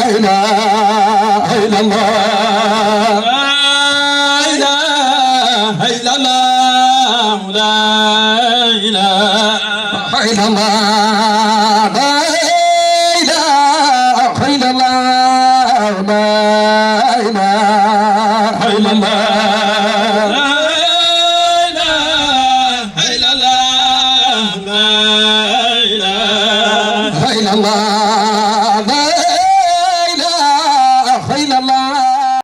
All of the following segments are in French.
إله إلا الله لا إله إلا الله لا إله إلا الله لا إله إلا الله لا إله إلا الله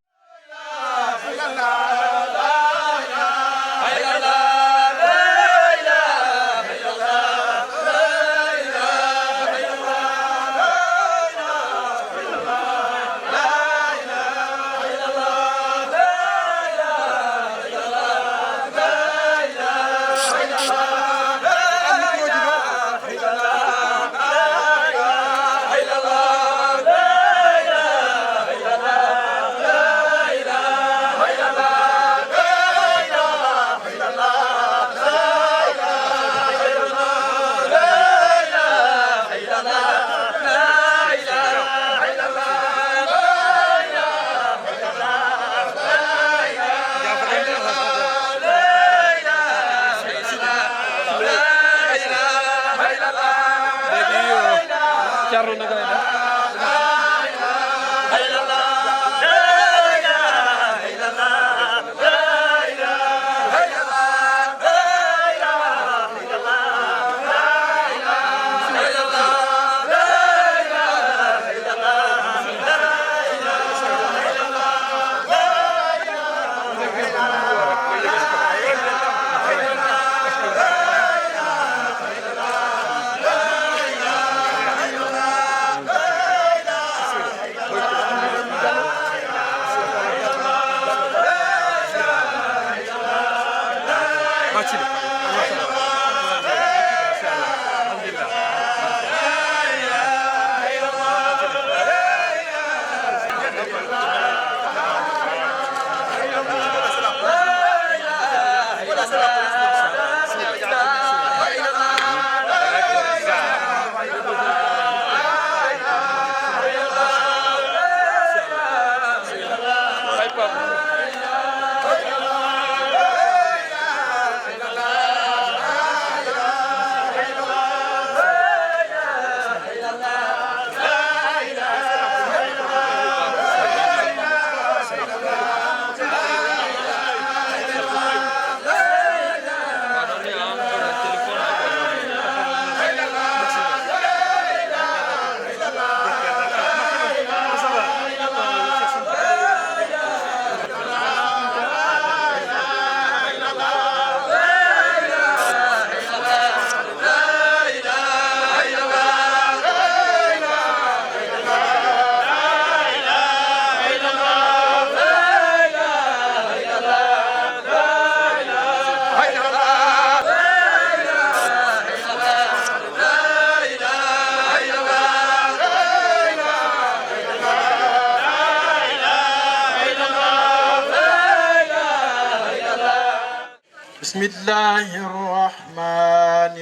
بسم الله الرحمن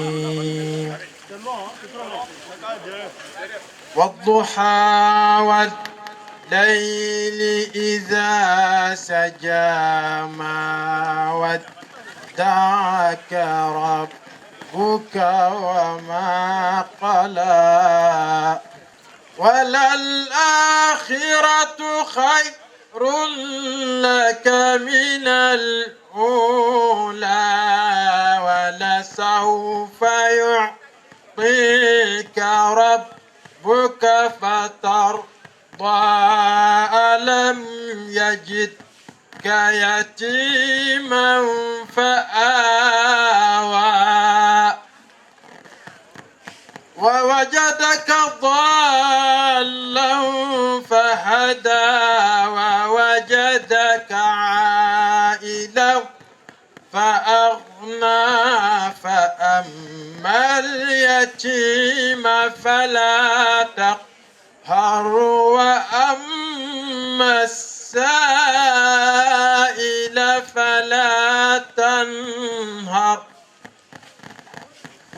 الرحيم والضحى والليل إذا سجى ما ودعك ربك وما قلى وللآخرة خير لك من الأولى ولسوف يعطيك ربك فترضى ألم يجدك يتيما فآوى ووجدك ضالا فهدى ووجدك عائلا فأغنى فأما اليتيم فلا تقهر وأما السائل فلا تنهر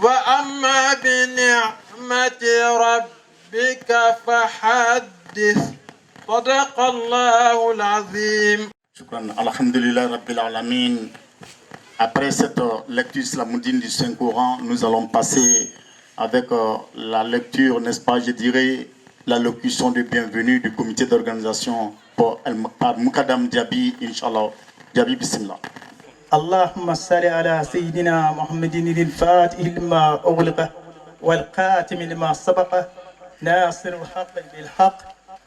وأما بنعمة نعمة ربك فحدث صدق الله العظيم. Shukran. Alhamdulillah Rabbil Alamin. Après cette lecture islamoudine du Saint-Coran, nous allons passer avec la lecture, n'est-ce pas, je dirais, l'allocution de bienvenue du comité d'organisation par Moukadam Diaby, Inch'Allah. Diaby, bismillah. اللهم صل على سيدنا محمد الفاتح لما أغلق والقاتم لما سبق ناصر الحق بالحق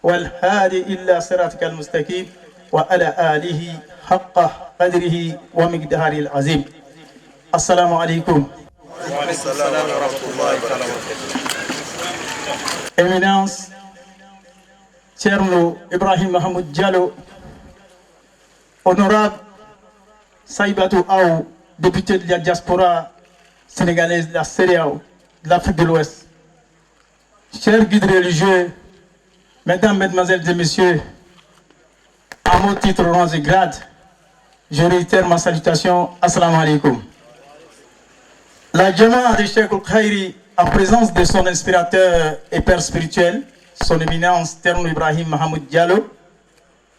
والهادي إلى صراطك المستقيم وعلى آله حق قدره ومقداره العظيم. السلام عليكم. وعليكم السلام ورحمة الله وبركاته. Éminence, Thierno Ibrahim Mahamoud Diallo, honorable Saïbatou Aou, député de la diaspora sénégalaise de la CEDEAO, de l'Afrique de l'Ouest. Chers guides religieux, mesdames, mesdemoiselles et messieurs, à mon titre, rangs et grades, je réitère ma salutation. Assalamu alaikum. La Jama'a de Cheikh Al-Khairi, en présence de son inspirateur et père spirituel, son éminence Thierno Ibrahim Mahamoud Diallo,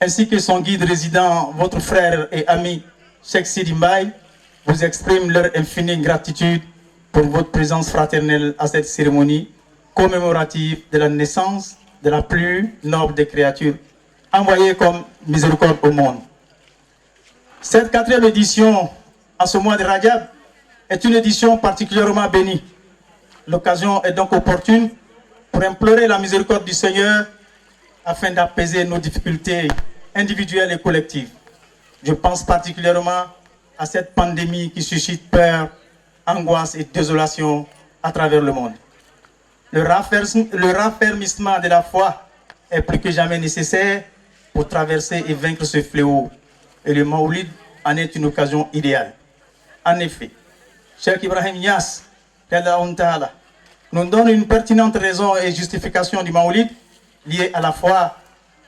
ainsi que son guide résident, votre frère et ami Cheikh Sidi Mbaye, vous exprime leur infinie gratitude pour votre présence fraternelle à cette cérémonie commémorative de la naissance de la plus noble des créatures, envoyée comme miséricorde au monde. Cette 4e édition, en ce mois de Rajab, est une édition particulièrement bénie. L'occasion est donc opportune pour implorer la miséricorde du Seigneur afin d'apaiser nos difficultés individuelles et collectives. Je pense particulièrement à cette pandémie qui suscite peur, angoisse et désolation à travers le monde. Le raffermissement de la foi est plus que jamais nécessaire pour traverser et vaincre ce fléau. Et le Maoulid en est une occasion idéale. En effet, Cheikh Ibrahim Niass nous donne une pertinente raison et justification du Maoulid liée à la foi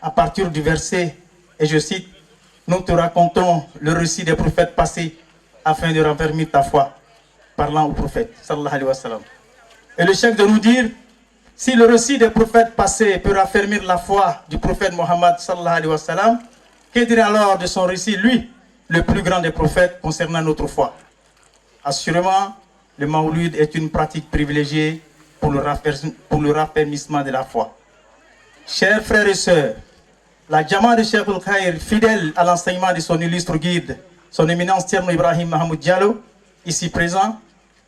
à partir du verset, et je cite, « Nous te racontons le récit des prophètes passés afin de raffermir ta foi », parlant au prophète, sallallahu alayhi wa sallam. Et le cheikh de nous dire, si le récit des prophètes passés peut raffermir la foi du prophète Mohammed, sallallahu alayhi wa sallam, que dire alors de son récit, lui, le plus grand des prophètes concernant notre foi? Assurément, le Maouloud est une pratique privilégiée pour le raffermissement de la foi. Chers frères et sœurs, la Jama'a de Cheikh Al-Khair, fidèle à l'enseignement de son illustre guide, son éminence Thierno Ibrahim Mahamoud Diallo, ici présent,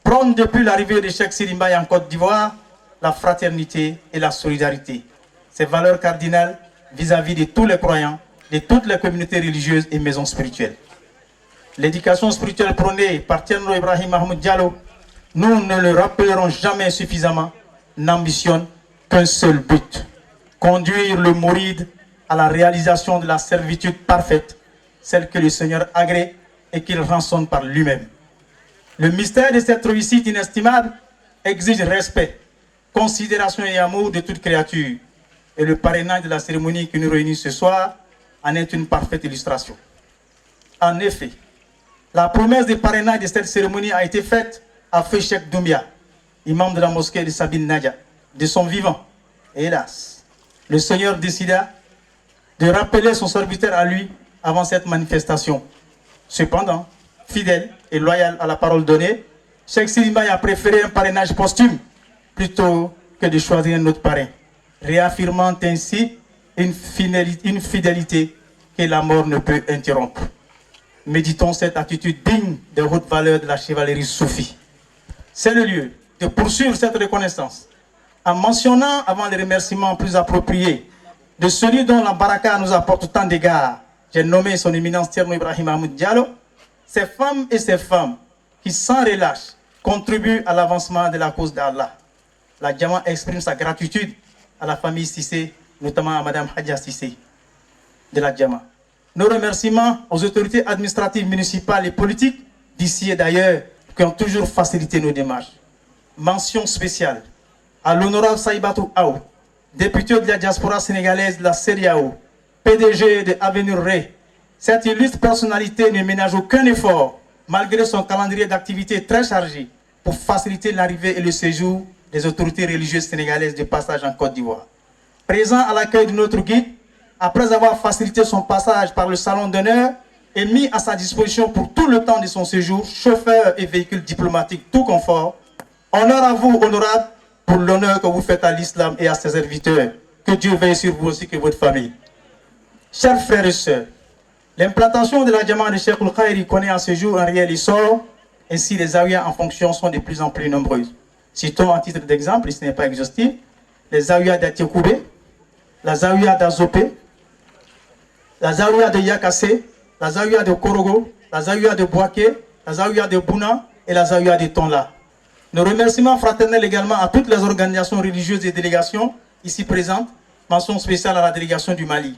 prône depuis l'arrivée de Cheikh Sidi Mbaye en Côte d'Ivoire la fraternité et la solidarité, ces valeurs cardinales vis-à-vis de tous les croyants, de toutes les communautés religieuses et maisons spirituelles. L'éducation spirituelle prônée par Thierno Ibrahim Mahamoud Diallo, nous ne le rappellerons jamais suffisamment, n'ambitionne qu'un seul but: conduire le mouride à la réalisation de la servitude parfaite, celle que le Seigneur agrée et qu'il rançonne par lui-même. Le mystère de cette réussite inestimable exige respect, considération et amour de toute créature. Et le parrainage de la cérémonie qui nous réunit ce soir en est une parfaite illustration. En effet, la promesse de parrainage de cette cérémonie a été faite à Feu Cheikh Doumbia, imam de la mosquée de Sabine Nadia, de son vivant. Et hélas, le Seigneur décida de rappeler son serviteur à lui avant cette manifestation. Cependant, fidèle et loyal à la parole donnée, Cheikh Sidi Mbaye a préféré un parrainage posthume plutôt que de choisir un autre parrain, réaffirmant ainsi une fidélité que la mort ne peut interrompre. Méditons cette attitude digne des hautes valeurs de la chevalerie soufie. C'est le lieu de poursuivre cette reconnaissance en mentionnant avant les remerciements plus appropriés de celui dont la baraka nous apporte tant d'égards. J'ai nommé son éminence Thierno Ibrahim Mahamoud Diallo, ces femmes et ces femmes qui sans relâche contribuent à l'avancement de la cause d'Allah. La Jama'a exprime sa gratitude à la famille Sissé, notamment à Madame Hadja Sissé de la Jama'a. Nos remerciements aux autorités administratives, municipales et politiques d'ici et d'ailleurs qui ont toujours facilité nos démarches. Mention spéciale à l'honorable Saïbatou Aou, député de la diaspora sénégalaise de la CEDEAO, PDG de Avenir Ré. Cette illustre personnalité ne ménage aucun effort, malgré son calendrier d'activités très chargé, pour faciliter l'arrivée et le séjour des autorités religieuses sénégalaises de passage en Côte d'Ivoire. Présent à l'accueil de notre guide, après avoir facilité son passage par le salon d'honneur et mis à sa disposition pour tout le temps de son séjour, chauffeur et véhicule diplomatique tout confort, honneur à vous, honorable, pour l'honneur que vous faites à l'islam et à ses serviteurs. Que Dieu veille sur vous aussi que votre famille. Chers frères et sœurs, l'implantation de la Jama'a de Cheikh Al-Khairi connaît à ce jour un réel essor, ainsi les zawiyas en fonction sont de plus en plus nombreuses. Citons en titre d'exemple, et ce n'est pas exhaustif, les zawiyas d'Atiokoubé, la zawiya d'Azopé, la zawiya de Yakassé, la zawiya de Korogo, la zawiya de Boaké, la zawiya de Bouna et la zawiya de Tonla. Nos remerciements fraternels également à toutes les organisations religieuses et délégations ici présentes, mention spéciale à la délégation du Mali.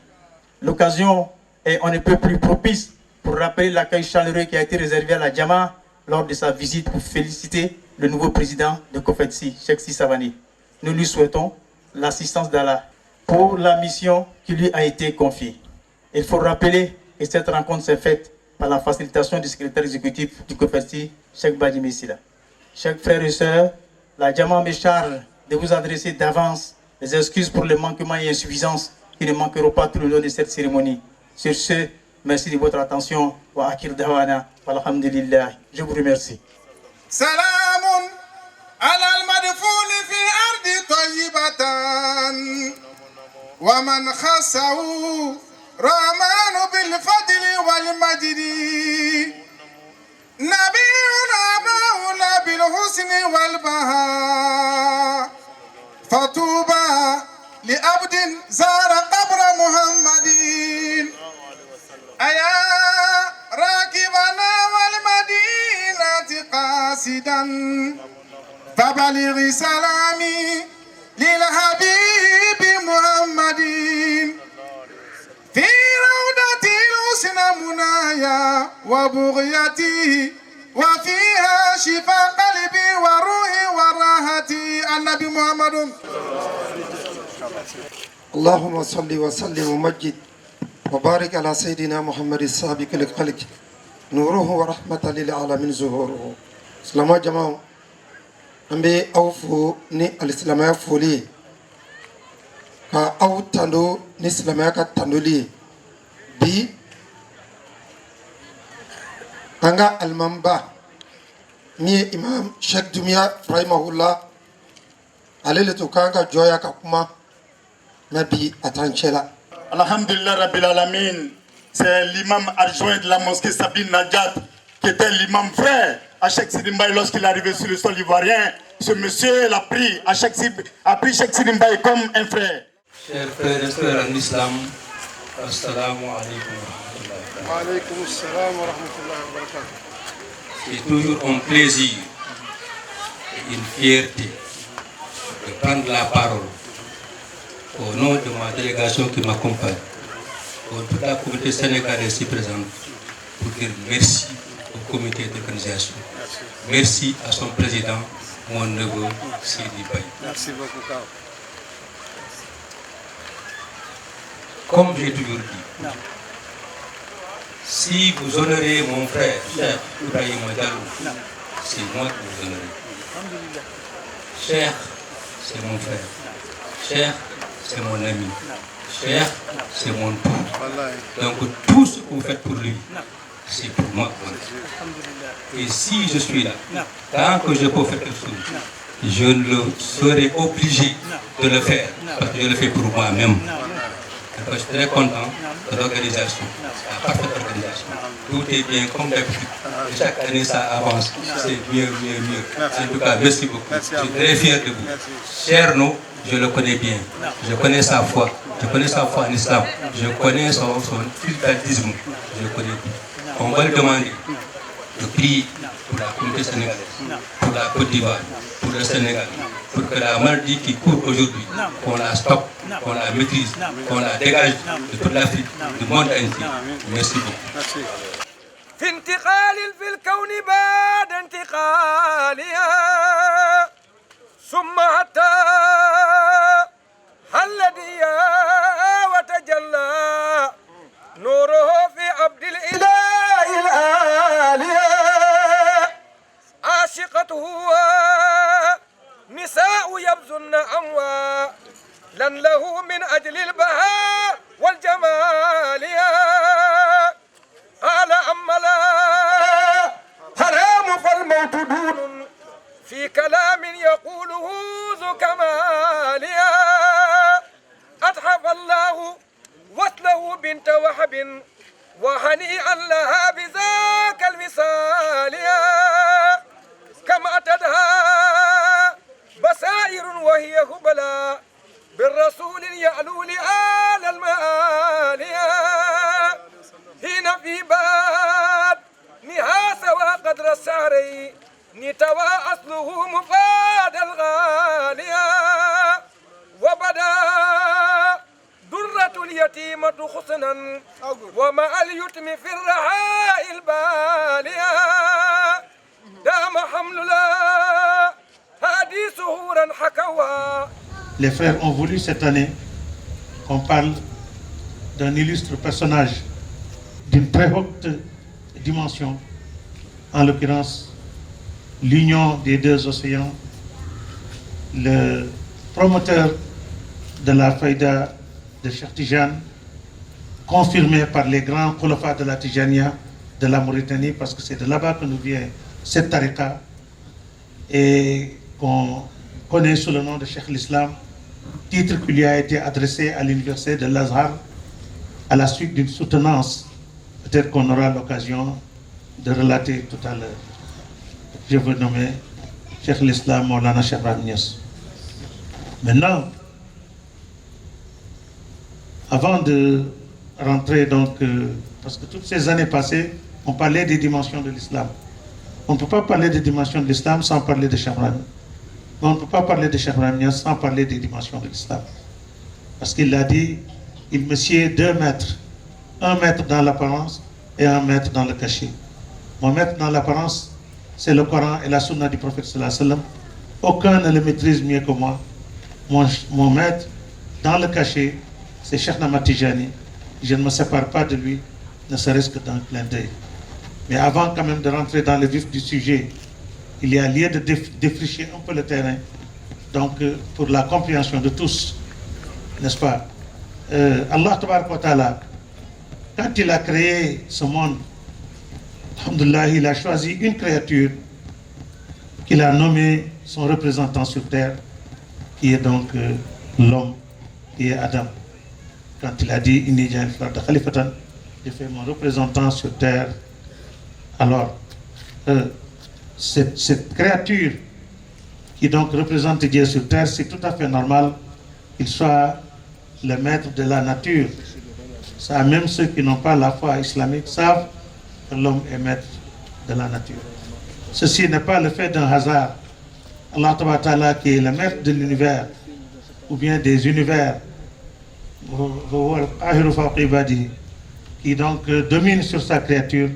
L'occasion est on ne peut plus propice pour rappeler l'accueil chaleureux qui a été réservé à la Jama'a lors de sa visite pour féliciter le nouveau président de COFETSI, Cheikh Sissavani. Nous lui souhaitons l'assistance d'Allah pour la mission qui lui a été confiée. Il faut rappeler que cette rencontre s'est faite par la facilitation du secrétaire exécutif du COFETSI, Cheikh Badji Messila. Chers frères et sœurs, la Jama'a me charge de vous adresser d'avance les excuses pour les manquements et insuffisances qui ne manqueront pas tout le long de cette cérémonie. Sur ce, merci de votre attention. Wa akir dawana, walhamdulillah. Je vous remercie. Salamun ala al-madfun fi ardi tayyibatan wa man khassahu rahmanu bil fadli wal majdi nabiyuna maula bil husni wal baha fatuba li abdin zara qabra muhammadin aya راكبنا والمدينة قاصدا فبلغ سلامي للحبيب محمد في روضة الحسن منايا وبغيتي وفيها شفاء قلبي وروحي وراحتي النبي محمد. اللهم صل وسلم ومجد وبارك على سيدنا محمد السابق الخلق نوره ورحمة للعالمين ظهوره. سلام جماعة أمبي أوفو ني الإسلام فولي كا أو تندو ني الإسلام كتندولي بي أنغا المنبا مي إمام شيخ دميا رحمه الله عليه لتوكانغا جويا كاكما نبي أتانشلا. Alhamdulillah Rabbil Alamin, c'est l'imam adjoint de la mosquée Sabine Najat qui était l'imam frère à Cheikh Sidi Mbaye lorsqu'il est arrivé sur le sol ivoirien. Ce monsieur l'a pris, a pris Cheikh Sidi Mbaye comme un frère. Chers frères et sœurs en islam, assalamu alaikum wa rahmatullahi. Wa alaykum assalam wa rahmatullahi wa barakatuh. C'est toujours un plaisir et une fierté de prendre la parole au nom de ma délégation qui m'accompagne, au nom de la communauté sénégalaise ici présente, pour dire merci au comité d'organisation. Merci à son président, mon neveu Sidi Baye. Merci beaucoup, Kao. Comme j'ai toujours dit, si vous honorez mon frère, Cheikh Ibrahim Diallo, c'est moi que vous honorez. Cheikh, c'est mon frère. Cheikh, c'est mon ami. Cheikh, c'est mon tout. Donc tout ce que vous faites pour lui, c'est pour moi. Et si je suis là, tant que je peux faire quelque chose, je ne serai obligé de le faire, parce que je le fais pour moi-même. Je suis très content de l'organisation, la parfaite organisation. Tout est bien comme d'habitude. Chaque année ça avance, c'est mieux. En tout cas, merci beaucoup. Je suis très fier de vous. Cher nous, je le connais bien. Je connais sa foi. Je connais sa foi en islam. Je connais son cultisme. Je le connais bien. On va le demander de prier pour la communauté sénégalaise, pour la Côte d'Ivoire, pour le Sénégal, pour que la maladie qui court aujourd'hui, qu'on la stoppe, qu'on la maîtrise, qu'on la dégage de toute l'Afrique, du monde entier. Merci beaucoup. في انتقال في الكون بعد انتقالها ثم حتى حلديا وتجلى نوره في عبد الإله الآلهة عاشقته نساء يظن أموالا له من أجل البهاء والجمال قال أما لا حرام فالموت دون في كلام يقوله ذو كمال أتحف الله وصله بنت وهب وهنيئا لها بذاك الوصال كما أتتها بصائر وهي هبلا بالرسول يعلو لآل المآل حين في باب نها سوى قدر السعري نتوى أصله مفاد الغالية وبدا درة اليتيمة خصنا ومع اليتم في الرعاء البالية دام حملنا هذه سهورا حكوا. Les frères ont voulu cette année qu'on parle d'un illustre personnage d'une très haute dimension, en l'occurrence l'union des deux océans, le promoteur de la faïda de Cheikh Tijane, confirmé par les grands khulafas de la Tijania de la Mauritanie, parce que c'est de là-bas que nous vient cette tariqa, et qu'on connaît sous le nom de Cheikh l'Islam, titre qui lui a été adressé à l'université de l'Azhar à la suite d'une soutenance, peut-être qu'on aura l'occasion de relater tout à l'heure. Je veux nommer Cheikh l'Islam Maulana Cheikh Ibrahim Niass. Maintenant, avant de rentrer donc, parce que toutes ces années passées, on parlait des dimensions de l'islam. On ne peut pas parler des dimensions de l'islam sans parler de Cheikh Ibrahim. Mais on ne peut pas parler de Cheikh Ibrahim Niass sans parler des dimensions de l'islam. Parce qu'il a dit, il me sied 2 mètres. 1 mètre dans l'apparence et 1 mètre dans le cachet. Mon mètre dans l'apparence, c'est le Coran et la Sunna du prophète sallallahu alayhi wa sallam. Aucun ne le maîtrise mieux que moi. Mon maître, dans le cachet, c'est Cheikh Ahmad Tijani. Je ne me sépare pas de lui, ne serait-ce que d'un clin d'œil. Mais avant quand même de rentrer dans le vif du sujet, il y a lieu de défricher un peu le terrain. Donc, pour la compréhension de tous, n'est-ce pas? Allah Tabaraka wa Ta'ala, quand il a créé ce monde, alhamdoulilah, il a choisi une créature qu'il a nommée son représentant sur terre, qui est donc l'homme, qui est Adam. Quand il a dit Inni ja'al fil ardi khalifatan, j'ai fait mon représentant sur terre. Alors, cette créature qui donc représente Dieu sur terre, c'est tout à fait normal qu'il soit le maître de la nature. Ça, même ceux qui n'ont pas la foi islamique savent que l'homme est maître de la nature. Ceci n'est pas le fait d'un hasard. Allah Ta'ala, qui est le maître de l'univers, ou bien des univers, qui donc domine sur sa créature,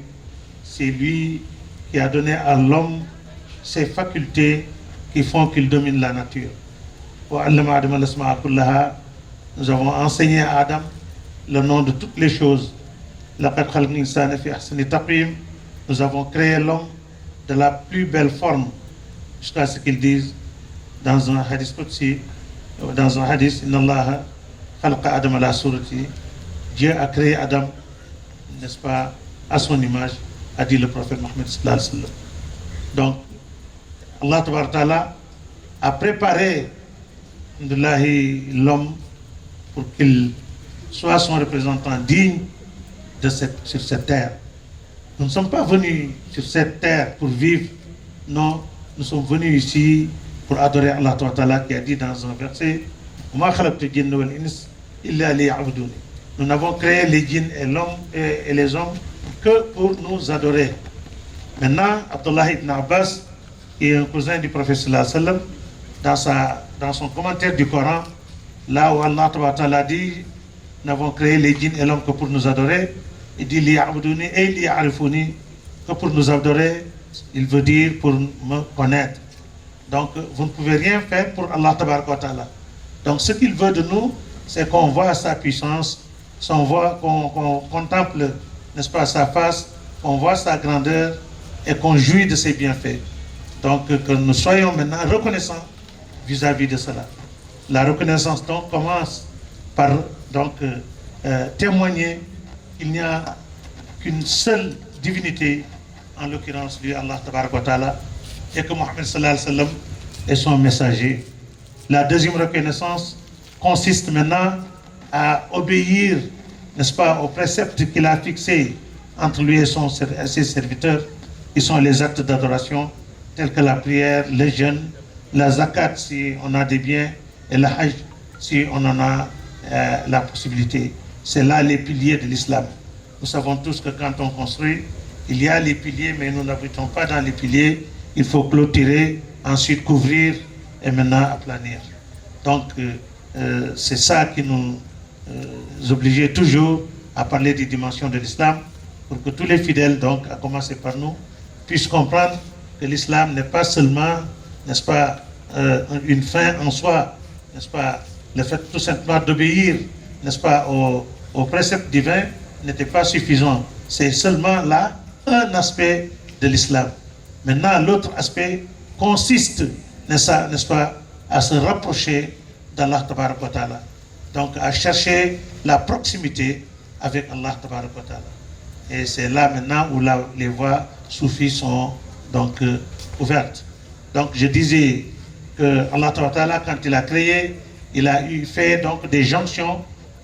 c'est lui qui a donné à l'homme ces facultés qui font qu'il domine la nature. Nous avons enseigné à Adam le nom de toutes les choses. Nous avons créé l'homme de la plus belle forme, jusqu'à ce qu'ils disent dans un hadith qudsi, dans un hadith, Inna Allah khalaqa Adam ala surati, Dieu a créé Adam, n'est-ce pas, à son image, a dit le prophète Mohammed sallallahu alayhi wa sallam. Donc, Allah Tabaraka Ta'ala a préparé l'homme pour qu'il soit son représentant digne sur cette terre. Nous ne sommes pas venus sur cette terre pour vivre, non, nous sommes venus ici pour adorer Allah Ta'ala, qui a dit dans un verset, nous n'avons créé les djinns et les hommes que pour nous adorer. Maintenant, Abdullah ibn Abbas, qui est un cousin du prophète sallallahu alayhi wa sallam, dans son commentaire du Coran, là où Allah Ta'ala dit, nous n'avons créé les djinns et l'homme que pour nous adorer, il dit liya'buduni et liya'rifuni, que pour nous adorer, il veut dire pour me connaître. Donc vous ne pouvez rien faire pour Allah Ta'ala. Donc ce qu'il veut de nous, c'est qu'on voit sa puissance, qu'on contemple, n'est-ce pas, sa face, qu'on voit sa grandeur et qu'on jouit de ses bienfaits. Donc que nous soyons maintenant reconnaissants vis-à-vis de cela. La reconnaissance donc commence par témoigner qu'il n'y a qu'une seule divinité, en l'occurrence lui, Allah Tabaraka wa Ta'ala, et que Mohammed sallallahu alayhi wa sallam est son messager. La deuxième reconnaissance consiste maintenant à obéir, n'est-ce pas, aux préceptes qu'il a fixés entre lui et ses serviteurs, qui sont les actes d'adoration, tels que la prière, le jeûne, la zakat si on a des biens, et le hajj si on en a la possibilité. C'est là les piliers de l'islam. Nous savons tous que quand on construit, il y a les piliers, mais nous n'habitons pas dans les piliers. Il faut clôturer, ensuite couvrir et maintenant aplanir. Donc, c'est ça qui nous obligeait toujours à parler des dimensions de l'islam, pour que tous les fidèles, donc, à commencer par nous, puissent comprendre que l'islam n'est pas seulement, n'est-ce pas, une fin en soi, n'est-ce pas, le fait tout simplement d'obéir, n'est-ce pas, aux préceptes divins n'était pas suffisant. C'est seulement là un aspect de l'islam. Maintenant, l'autre aspect consiste, n'est-ce pas, à se rapprocher d'Allah Tabaraka wa Ta'ala. Donc, à chercher la proximité avec Allah Tabaraka wa Ta'ala. Et c'est là maintenant où les voies soufis sont donc ouvertes. Donc, je disais que Allah Tabaraka wa Ta'ala, quand il a créé, il a fait donc des jonctions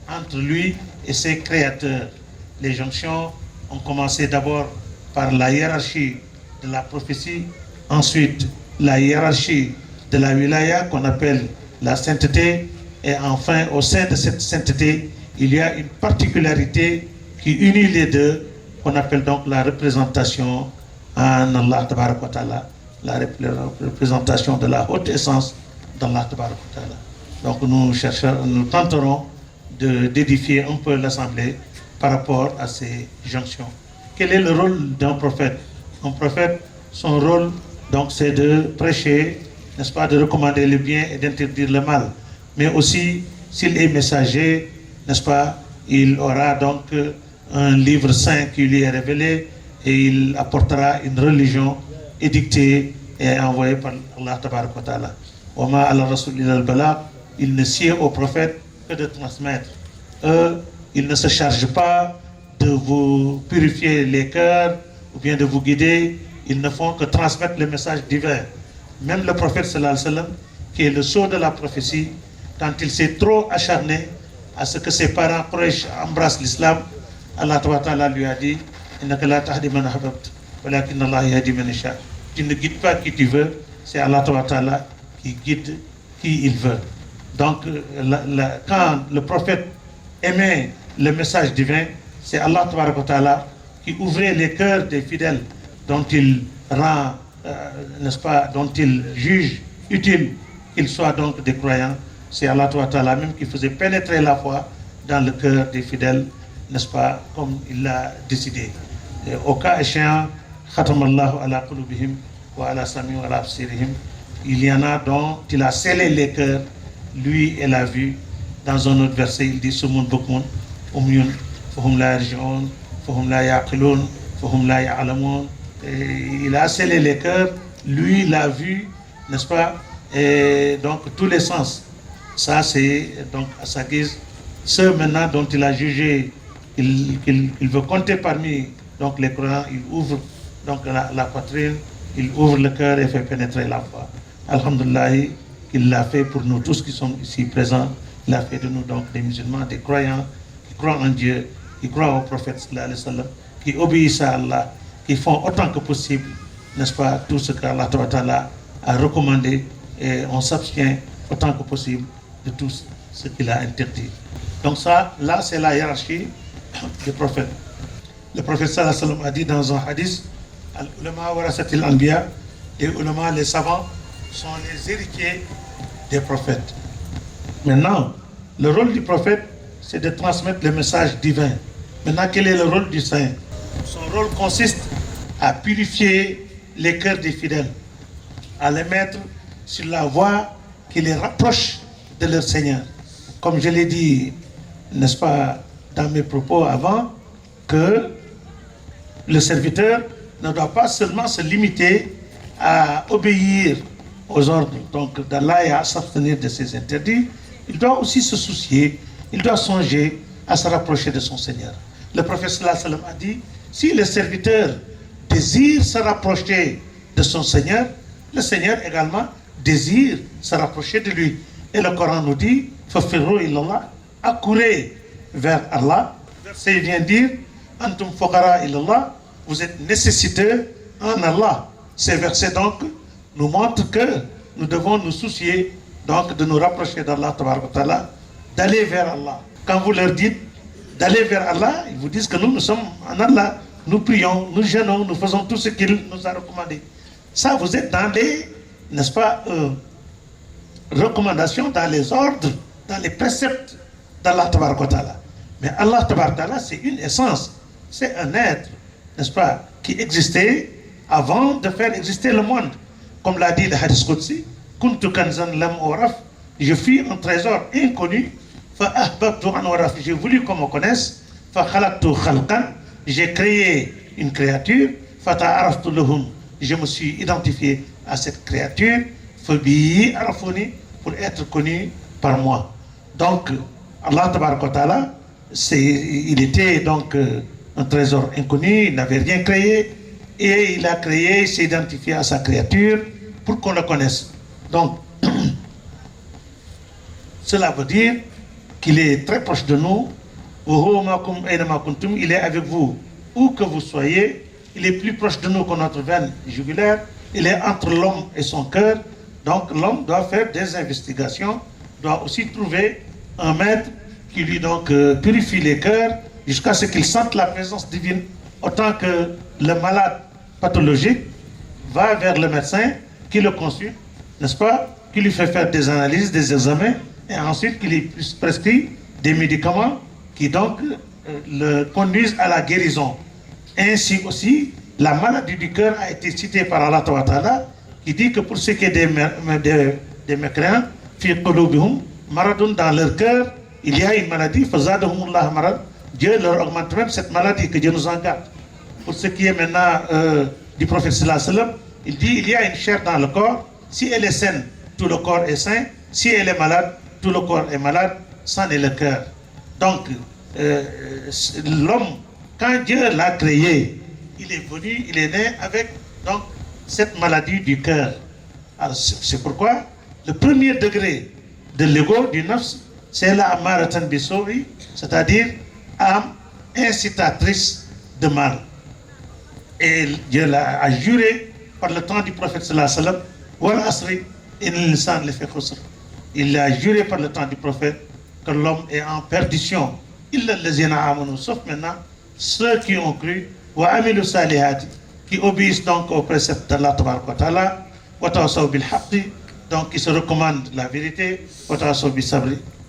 entre lui et ses créateurs. Les jonctions ont commencé d'abord par la hiérarchie de la prophétie, ensuite la hiérarchie de la wilaya qu'on appelle la sainteté, et enfin au sein de cette sainteté, il y a une particularité qui unit les deux, qu'on appelle donc la représentation en Allah Tabaraka wa Ta'ala, la représentation de la haute essence d'Allah Tabaraka wa Ta'ala. Donc nous tenterons d'édifier un peu l'assemblée par rapport à ces jonctions. Quel est le rôle d'un prophète? Un prophète, son rôle, donc, c'est de prêcher, n'est-ce pas, de recommander le bien et d'interdire le mal. Mais aussi, s'il est messager, n'est-ce pas, il aura donc un livre saint qui lui est révélé et il apportera une religion édictée et envoyée par Allah Tabaraka wa Ta'ala. Wa ma ala rasul illa al-balagh, il ne sied au prophète que de transmettre. Eux, ils ne se chargent pas de vous purifier les cœurs ou bien de vous guider, ils ne font que transmettre le message divin. Même le prophète sallallahu alayhi wa sallam, qui est le sceau de la prophétie, quand il s'est trop acharné à ce que ses parents Quraysh embrassent l'islam, Allah Ta'ala lui a dit innaka la tahdi man ahbabta walakin Allah yahdi man yasha. Tu ne guides pas qui tu veux, c'est Allah Ta'ala qui guide qui il veut. Donc quand le prophète aimait le message divin, c'est Allah Ta'ala qui ouvrait les cœurs des fidèles dont il rend, n'est-ce pas, dont il juge utile qu'ils soient donc des croyants. C'est Allah Ta'ala même qui faisait pénétrer la foi dans le cœur des fidèles, n'est-ce pas, comme il l'a décidé. Et au cas échéant, khatamallahu ala qulubihim wa ala sami wa ala absirihim, il y en a dont il a scellé les cœurs, lui et la vue. Dans un autre verset, il dit Sumun bukmun umyun fahum la yarji'un fahum la yaqilun fahum la ya'lamun. Il a scellé les cœurs, lui l'a vu, n'est-ce pas, et donc tous les sens. Ça c'est donc à sa guise. Ceux maintenant dont il a jugé qu'il veut compter parmi donc les croyants, il ouvre donc la poitrine, il ouvre le cœur et fait pénétrer la foi. Alhamdulillah, il l'a fait pour nous tous qui sommes ici présents. Il a fait de nous donc des musulmans, des croyants, qui croient en Dieu, qui croient au prophète sallallahu alayhi wa sallam, qui obéissent à Allah, qui font autant que possible, n'est-ce pas, tout ce qu'Allah Ta'ala a recommandé, et on s'abstient autant que possible de tout ce qu'il a interdit. Donc ça, là, c'est la hiérarchie des prophètes. Le prophète sallallahu alayhi wa sallam a dit dans un hadith, Al-ulama warasatil anbiya, les ulama, les savants, sont les héritiers des prophètes. Maintenant, le rôle du prophète, c'est de transmettre le message divin. Maintenant, quel est le rôle du saint? Son rôle consiste à purifier les cœurs des fidèles, à les mettre sur la voie qui les rapproche de leur Seigneur. Comme je l'ai dit, n'est-ce pas, dans mes propos avant, que le serviteur ne doit pas seulement se limiter à obéir aux ordres donc d'Allah et à s'abstenir de ses interdits, il doit aussi se soucier, il doit songer à se rapprocher de son Seigneur. Le prophète sallallahu alayhi wa sallam a dit, si le serviteur désire se rapprocher de son Seigneur, le Seigneur également désire se rapprocher de lui. Et le Coran nous dit, fafirru ilallah, accourez vers Allah. Verset vient dire, antum fuqara ilallah, vous êtes nécessiteux en Allah. Ces versets donc nous montrent que nous devons nous soucier donc de nous rapprocher d'Allah, d'aller vers Allah. Quand vous leur dites d'aller vers Allah, ils vous disent que nous sommes en Allah, nous prions, nous jeûnons, nous faisons tout ce qu'il nous a recommandé. Ça, vous êtes dans les, n'est-ce pas, recommandations, dans les ordres, dans les préceptes d'Allah. Mais Allah, c'est une essence, c'est un être, n'est-ce pas, qui existait avant de faire exister le monde. Comme l'a dit le Hadith Qudsi, Kuntu kanzan lam oraf, je fus un trésor inconnu, fa ahbabtu an oraf, j'ai voulu qu'on me connaisse, fa khalaqtu khalqan, j'ai créé une créature, fa ta'araftu lahum, je me suis identifié à cette créature, fa bi arafuni, pour être connu par moi. Donc, Allah Ta'ala, il était donc un trésor inconnu, il n'avait rien créé, et il a créé, il s'est identifié à sa créature pour qu'on le connaisse. Donc, cela veut dire qu'il est très proche de nous, il est avec vous, où que vous soyez, il est plus proche de nous que notre veine jugulaire, il est entre l'homme et son cœur, donc l'homme doit faire des investigations, doit aussi trouver un maître qui lui donc purifie les cœurs jusqu'à ce qu'il sente la présence divine, autant que le malade pathologique va vers le médecin qui le consulte, n'est-ce pas, qui lui fait faire des analyses, des examens, et ensuite qui lui prescrit des médicaments qui donc le conduisent à la guérison. Ainsi aussi, la maladie du cœur a été citée par Allah Ta'ala, qui dit que pour ceux qui sont des mécréants, maradun dans leur cœur, il y a une maladie, Dieu leur augmente même cette maladie, que Dieu nous en garde. Pour ce qui est maintenant du prophète sallallahu alayhi wa sallam, il dit il y a une chair dans le corps, si elle est saine, tout le corps est sain, si elle est malade, tout le corps est malade, c'en est le cœur. Donc, l'homme, quand Dieu l'a créé, il est venu, il est né avec donc cette maladie du cœur. Alors, c'est pourquoi le premier degré de l'ego, du nafs, c'est la amaratan bisoui, c'est-à-dire âme incitatrice de mal. Et Dieu a juré par le temps du prophète sallallahu alayhi wa sallam, il a juré par le temps du prophète que l'homme est en perdition. Sauf maintenant ceux qui ont cru, qui obéissent donc aux préceptes d'Allah Ta'ala, donc qui se recommandent la vérité,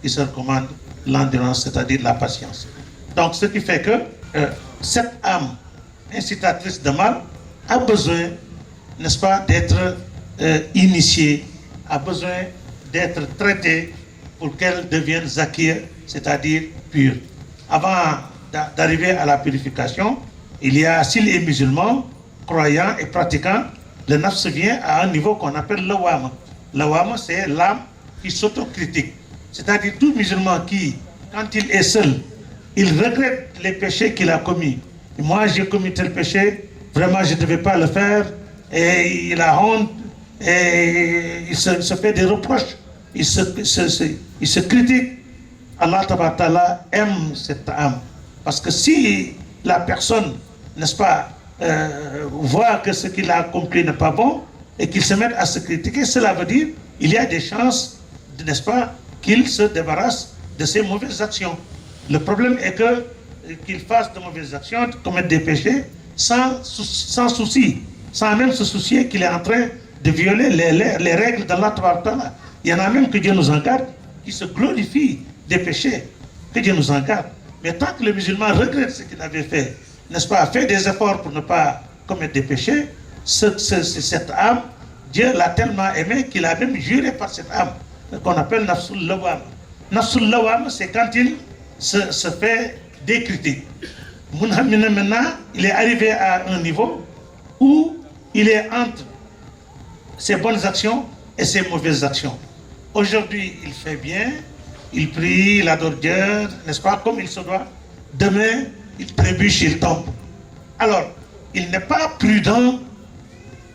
qui se recommandent l'endurance, c'est-à-dire la patience. Donc ce qui fait que cette âme incitatrice de mal a besoin, n'est-ce pas, d'être initiée, a besoin d'être traitée pour qu'elle devienne zakir, c'est-à-dire pure. Avant d'arriver à la purification, il y a, s'il est musulman, croyant et pratiquant, le nafs vient à un niveau qu'on appelle l'awama. L'awama, c'est l'âme qui s'autocritique. C'est-à-dire tout musulman qui, quand il est seul, il regrette les péchés qu'il a commis. Moi, j'ai commis tel péché, vraiment, je ne devais pas le faire, et il a honte, et il se fait des reproches, il se critique. Allah Ta'ala aime cette âme. Parce que si la personne, n'est-ce pas, voit que ce qu'il a accompli n'est pas bon, et qu'il se met à se critiquer, cela veut dire qu'il y a des chances, n'est-ce pas, qu'il se débarrasse de ses mauvaises actions. Le problème est que qu'il fasse de mauvaises actions, commettre des péchés, sans souci, sans même se soucier qu'il est en train de violer les règles d'Allah Ta'ala. Il y en a même que Dieu nous en garde, qui se glorifient des péchés, que Dieu nous en garde. Mais tant que le musulman regrette ce qu'il avait fait, n'est-ce pas, fait des efforts pour ne pas commettre des péchés, cette âme, Dieu l'a tellement aimé qu'il a même juré par cette âme, qu'on appelle Nafsul Lawam. Nafsul Lawam, c'est quand il se fait des critiques. Maintenant, il est arrivé à un niveau où il est entre ses bonnes actions et ses mauvaises actions. Aujourd'hui, il fait bien, il prie, il adore Dieu, n'est-ce pas, comme il se doit. Demain, il trébuche, il tombe. Alors, il n'est pas prudent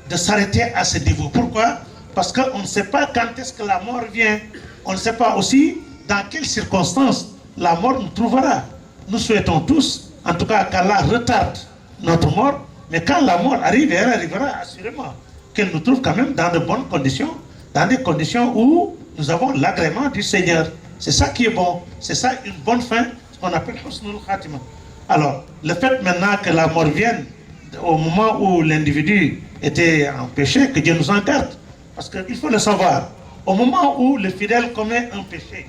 de s'arrêter à ce niveau. Pourquoi? Parce qu'on ne sait pas quand est-ce que la mort vient. On ne sait pas aussi dans quelles circonstances la mort nous trouvera. Nous souhaitons tous, en tout cas, qu'Allah retarde notre mort, mais quand la mort arrive, et elle arrivera assurément, qu'elle nous trouve quand même dans de bonnes conditions, dans des conditions où nous avons l'agrément du Seigneur. C'est ça qui est bon, c'est ça une bonne fin, ce qu'on appelle Husnul Khatima. Alors, le fait maintenant que la mort vienne au moment où l'individu était en péché, que Dieu nous en garde, parce qu'il faut le savoir, au moment où le fidèle commet un péché,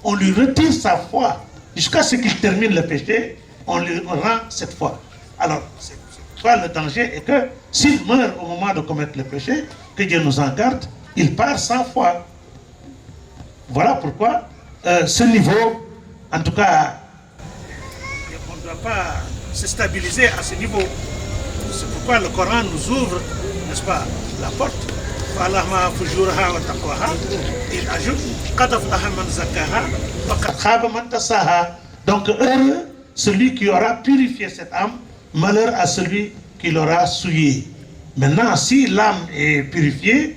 on lui retire sa foi jusqu'à ce qu'il termine le péché, on lui rend cette foi. Alors, c'est quoi le danger? Et que s'il meurt au moment de commettre le péché, que Dieu nous en garde, il part sans foi. Voilà pourquoi ce niveau, en tout cas, on ne doit pas se stabiliser à ce niveau. C'est pourquoi le Coran nous ouvre, n'est-ce pas, la porte. Il ajoute donc heureux celui qui aura purifié cette âme, malheur à celui qui l'aura souillée. Maintenant, si l'âme est purifiée,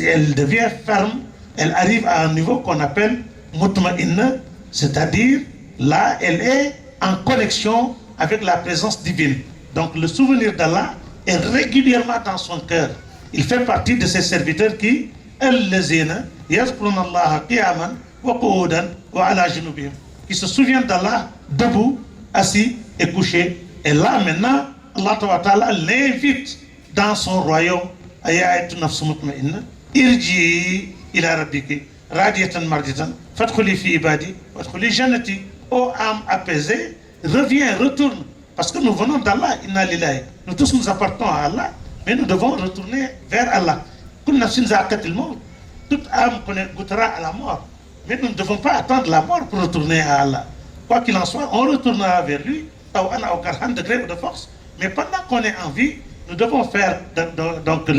elle devient ferme, elle arrive à un niveau qu'on appelle mutma'inna, c'est-à-dire là, elle est en connexion avec la présence divine. Donc le souvenir d'Allah est régulièrement dans son cœur. Il fait partie de ces serviteurs qui se souviennent d'Allah debout, assis et couché. Et là maintenant, Allah Ta'ala l'invite dans son royaume. Irji ila rabbiki radiyatan mardiyatan fadkhuli fi ibadi wadkhuli jannati. Ô âme apaisée, reviens, retourne. Parce que nous venons d'Allah, inna lillahi. Nous tous nous appartenons à Allah, mais nous devons retourner vers Allah. Toute âme goûtera à la mort. Mais nous ne devons pas attendre la mort pour retourner à Allah. Quoi qu'il en soit, on retournera vers lui, de gré ou de force. Mais pendant qu'on est en vie, nous devons faire donc,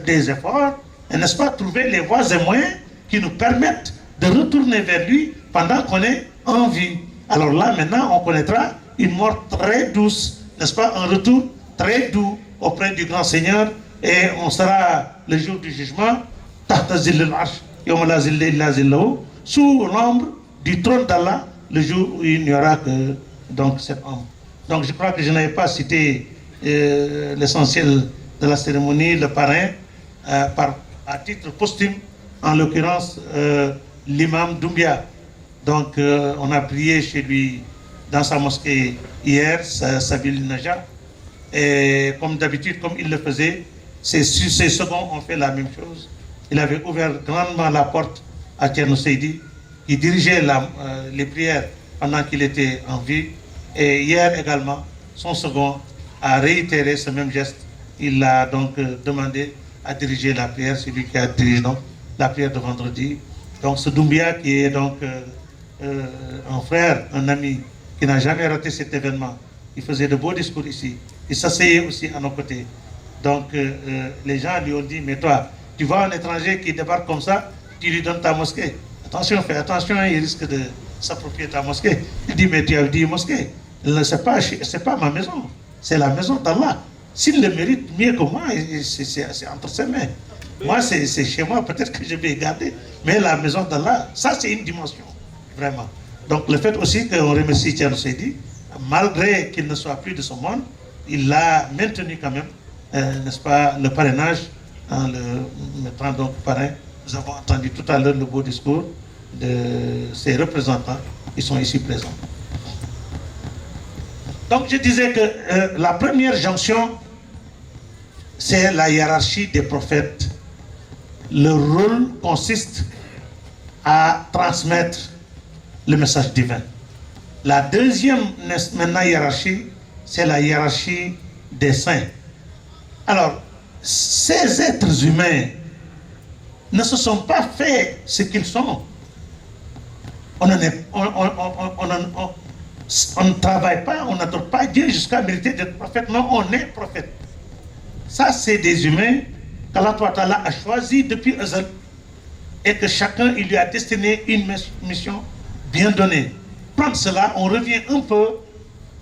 des efforts, et n'est-ce pas, trouver les voies et moyens qui nous permettent de retourner vers lui pendant qu'on est en vie. Alors là, maintenant, on connaîtra une mort très douce, n'est-ce pas, un retour très doux auprès du grand Seigneur, et on sera le jour du jugement sous l'ombre du trône d'Allah, le jour où il n'y aura que donc cette ombre. Donc je crois que je n'avais pas cité l'essentiel de la cérémonie, le parrain, à titre posthume, en l'occurrence l'imam Doumbia. Donc on a prié chez lui dans sa mosquée hier, Sabil Naja, et comme d'habitude, comme il le faisait, ces seconds ont fait la même chose. Il avait ouvert grandement la porte à Thierno Seydi, qui dirigeait les prières pendant qu'il était en vie. Et hier également, son second a réitéré ce même geste. Il a donc demandé à diriger la prière, c'est lui qui a dirigé donc la prière de vendredi. Donc ce Doumbia qui est donc un frère, un ami, qui n'a jamais raté cet événement. Il faisait de beaux discours ici. Il s'asseyait aussi à nos côtés. Donc les gens lui ont dit, mais toi, tu vois un étranger qui débarque comme ça, tu lui donnes ta mosquée. Attention, fais attention, il risque de s'approprier ta mosquée. Il dit, mais tu as dit mosquée. C'est pas ma maison, c'est la maison d'Allah. S'il le mérite mieux que moi, c'est entre ses mains. Moi, c'est chez moi, peut-être que je vais garder. Mais la maison d'Allah, ça c'est une dimension, vraiment. Donc le fait aussi qu'on remercie Thierno Seydi, malgré qu'il ne soit plus de ce monde, il a maintenu quand même, n'est-ce pas, le parrainage, en le mettant donc parrain. Nous avons entendu tout à l'heure le beau discours de ses représentants qui sont ici présents. Donc je disais que la première jonction, c'est la hiérarchie des prophètes. Le rôle consiste à transmettre le message divin. La deuxième maintenant hiérarchie, c'est la hiérarchie des saints. Alors, ces êtres humains ne se sont pas faits ce qu'ils sont. On ne travaille pas, on n'adore pas Dieu jusqu'à mériter d'être prophète. Non, on est prophète. Ça, c'est des humains qu'Allah Ta'ala a choisi depuis Azal et que chacun il lui a destiné une mission bien donnée. Prendre cela, on revient un peu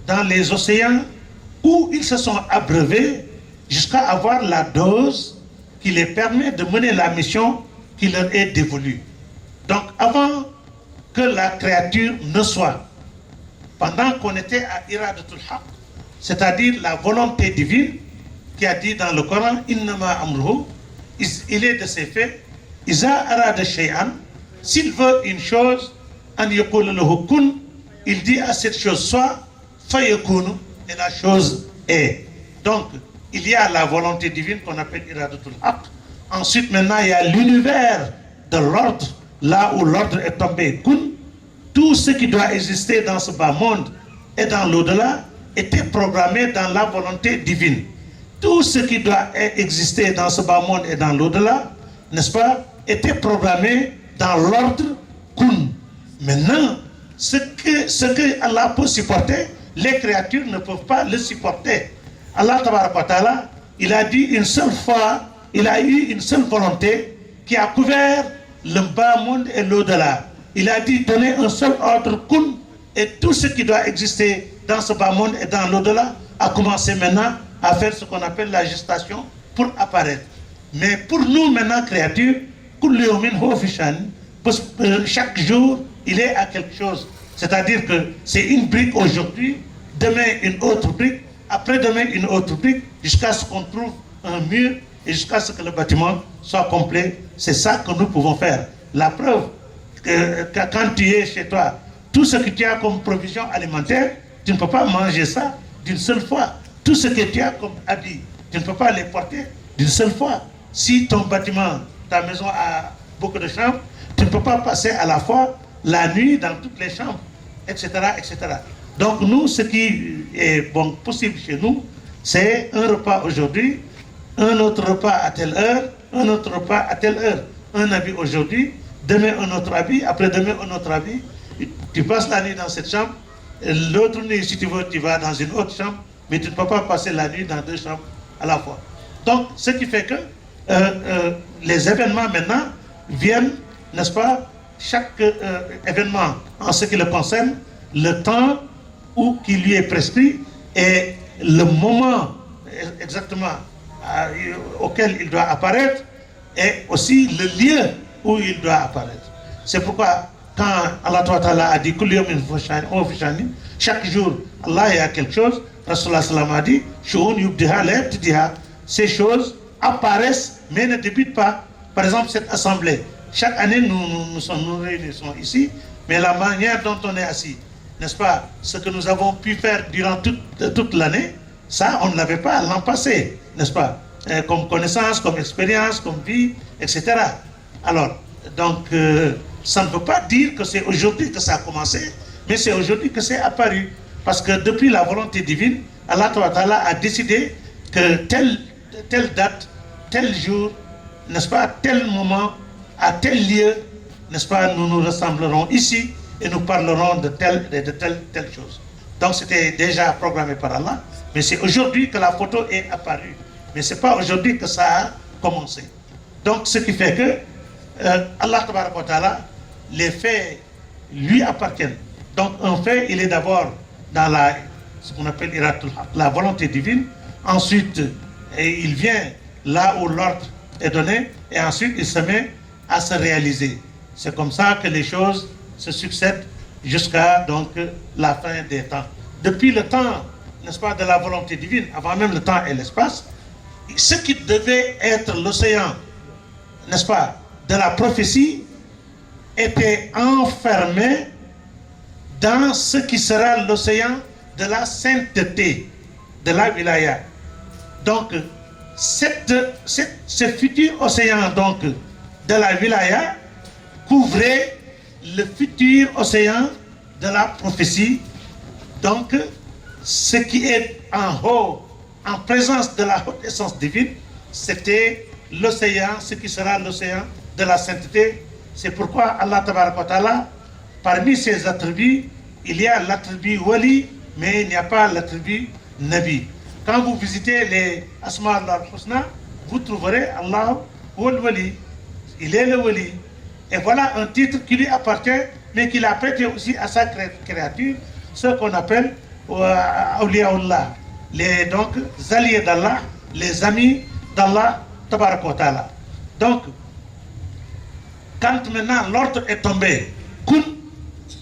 dans les océans où ils se sont abreuvés jusqu'à avoir la dose qui les permet de mener la mission qui leur est dévolue. Donc avant que la créature ne soit, pendant qu'on était à Iradatul Haq, c'est-à-dire la volonté divine qui a dit dans le Coran, Innama amruhu, il est de ces faits, Iza arada shay'an, s'il veut une chose, an yaqula lahu kun, il dit à cette chose soit, fayakunu, et la chose est. Donc, il y a la volonté divine qu'on appelle Iradatul Haq. Ensuite, maintenant, il y a l'univers de l'ordre, là où l'ordre est tombé. Kun, tout ce qui doit exister dans ce bas monde et dans l'au-delà était programmé dans la volonté divine. Tout ce qui doit exister dans ce bas monde et dans l'au-delà, n'est-ce pas, était programmé dans l'ordre Kun. Maintenant, ce que Allah peut supporter, les créatures ne peuvent pas le supporter. Allah Ta'ala, il a dit une seule fois, il a eu une seule volonté qui a couvert le bas monde et l'au-delà. Il a dit donner un seul ordre Kun, et tout ce qui doit exister dans ce bas monde et dans l'au-delà a commencé maintenant à faire ce qu'on appelle la gestation pour apparaître. Mais pour nous maintenant créatures, chaque jour il est à quelque chose. C'est-à-dire que c'est une brique aujourd'hui, demain une autre brique, après-demain une autre brique, jusqu'à ce qu'on trouve un mur et jusqu'à ce que le bâtiment soit complet. C'est ça que nous pouvons faire. La preuve que quand tu es chez toi, tout ce que tu as comme provision alimentaire, tu ne peux pas manger ça d'une seule fois. Tout ce que tu as comme habits, tu ne peux pas les porter d'une seule fois. Si ton bâtiment, ta maison a beaucoup de chambres, tu ne peux pas passer à la fois la nuit dans toutes les chambres, etc., etc. Donc nous, ce qui est possible chez nous, c'est un repas aujourd'hui, un autre repas à telle heure, un autre repas à telle heure. Un habit aujourd'hui, demain un autre habit, après-demain un autre habit. Tu passes la nuit dans cette chambre, l'autre nuit, si tu veux, tu vas dans une autre chambre, mais tu ne peux pas passer la nuit dans deux chambres à la fois. Donc, ce qui fait que les événements maintenant viennent, n'est-ce pas, chaque événement en ce qui le concerne, le temps qui lui est prescrit et le moment exactement auquel il doit apparaître et aussi le lieu où il doit apparaître. C'est pourquoi quand Allah Ta'ala a dit chaque jour Allah il y a quelque chose, Rasulullah sallam a dit ces choses apparaissent mais ne débutent pas. Par exemple cette assemblée, chaque année nous réunissons ici, mais la manière dont on est assis, n'est-ce pas, ce que nous avons pu faire durant toute l'année, ça on ne l'avait pas l'an passé, n'est-ce pas, comme connaissance, comme expérience, comme vie, etc. Alors, donc, ça ne veut pas dire que c'est aujourd'hui que ça a commencé, mais c'est aujourd'hui que c'est apparu. Parce que depuis la volonté divine, Allah Ta'ala a décidé que telle date, tel jour, n'est-ce pas, tel moment, à tel lieu, n'est-ce pas, nous nous rassemblerons ici et nous parlerons de telle chose. Donc c'était déjà programmé par Allah, mais c'est aujourd'hui que la photo est apparue. Mais ce n'est pas aujourd'hui que ça a commencé. Donc ce qui fait que Allah Ta'ala, les faits lui appartiennent. Donc un fait, il est d'abord dans ce qu'on appelle la volonté divine. Ensuite, il vient là où l'ordre est donné. Et ensuite, il se met à se réaliser. C'est comme ça que les choses se succèdent jusqu'à donc la fin des temps. Depuis le temps, n'est-ce pas, de la volonté divine, avant même le temps et l'espace, ce qui devait être l'océan, n'est-ce pas, de la prophétie, était enfermé dans ce qui sera l'océan de la sainteté, de la wilaya. Donc, ce futur océan donc, de la wilaya couvrait le futur océan de la prophétie. Donc, ce qui est en haut, en présence de la haute essence divine, c'était l'océan, ce qui sera l'océan de la sainteté. C'est pourquoi Allah Ta'ala, parmi ses attributs, il y a l'attribut wali, mais il n'y a pas l'attribut nabi. Quand vous visitez les Asma al-Husna, vous trouverez Allah ou le wali. Il est le wali. Et voilà un titre qui lui appartient, mais qu'il a prêté aussi à sa créature, ce qu'on appelle Awliyaullah, les donc alliés d'Allah, les amis d'Allah, tabarak wa ta'ala. Donc, quand maintenant l'ordre est tombé,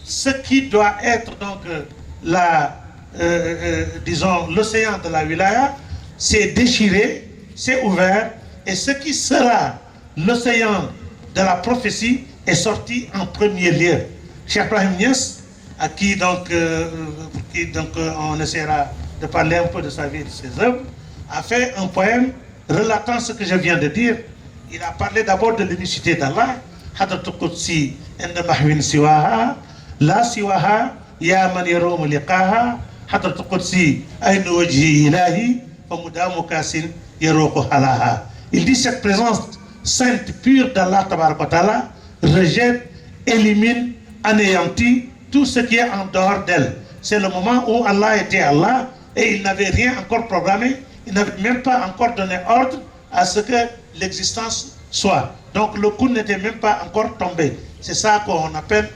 ce qui doit être donc disons l'océan de la wilaya, c'est déchiré, c'est ouvert, et ce qui sera l'océan de la prophétie est sorti en premier lieu. Cheikh Ibrahim Niass, à qui donc, on essaiera de parler un peu de sa vie et de ses œuvres, a fait un poème relatant ce que je viens de dire. Il a parlé d'abord de l'unicité d'Allah. Hadratul Qudsi inda mahwin siwaha la siwaha ya man yarum liqaha Hadratul Qudsi ayna wajhi ilahi fa mudamu kasin yaruqu halaha. Il dit cette présence sainte pure d'Allah tabaraka wa ta'ala rejette, élimine, anéantit tout ce qui est en dehors d'elle. C'est le moment où Allah était Allah et il n'avait rien encore programmé, il n'avait même pas encore donné ordre à ce que l'existence soit. Donc le coup n'était même pas encore tombé. C'est ça qu'on appelle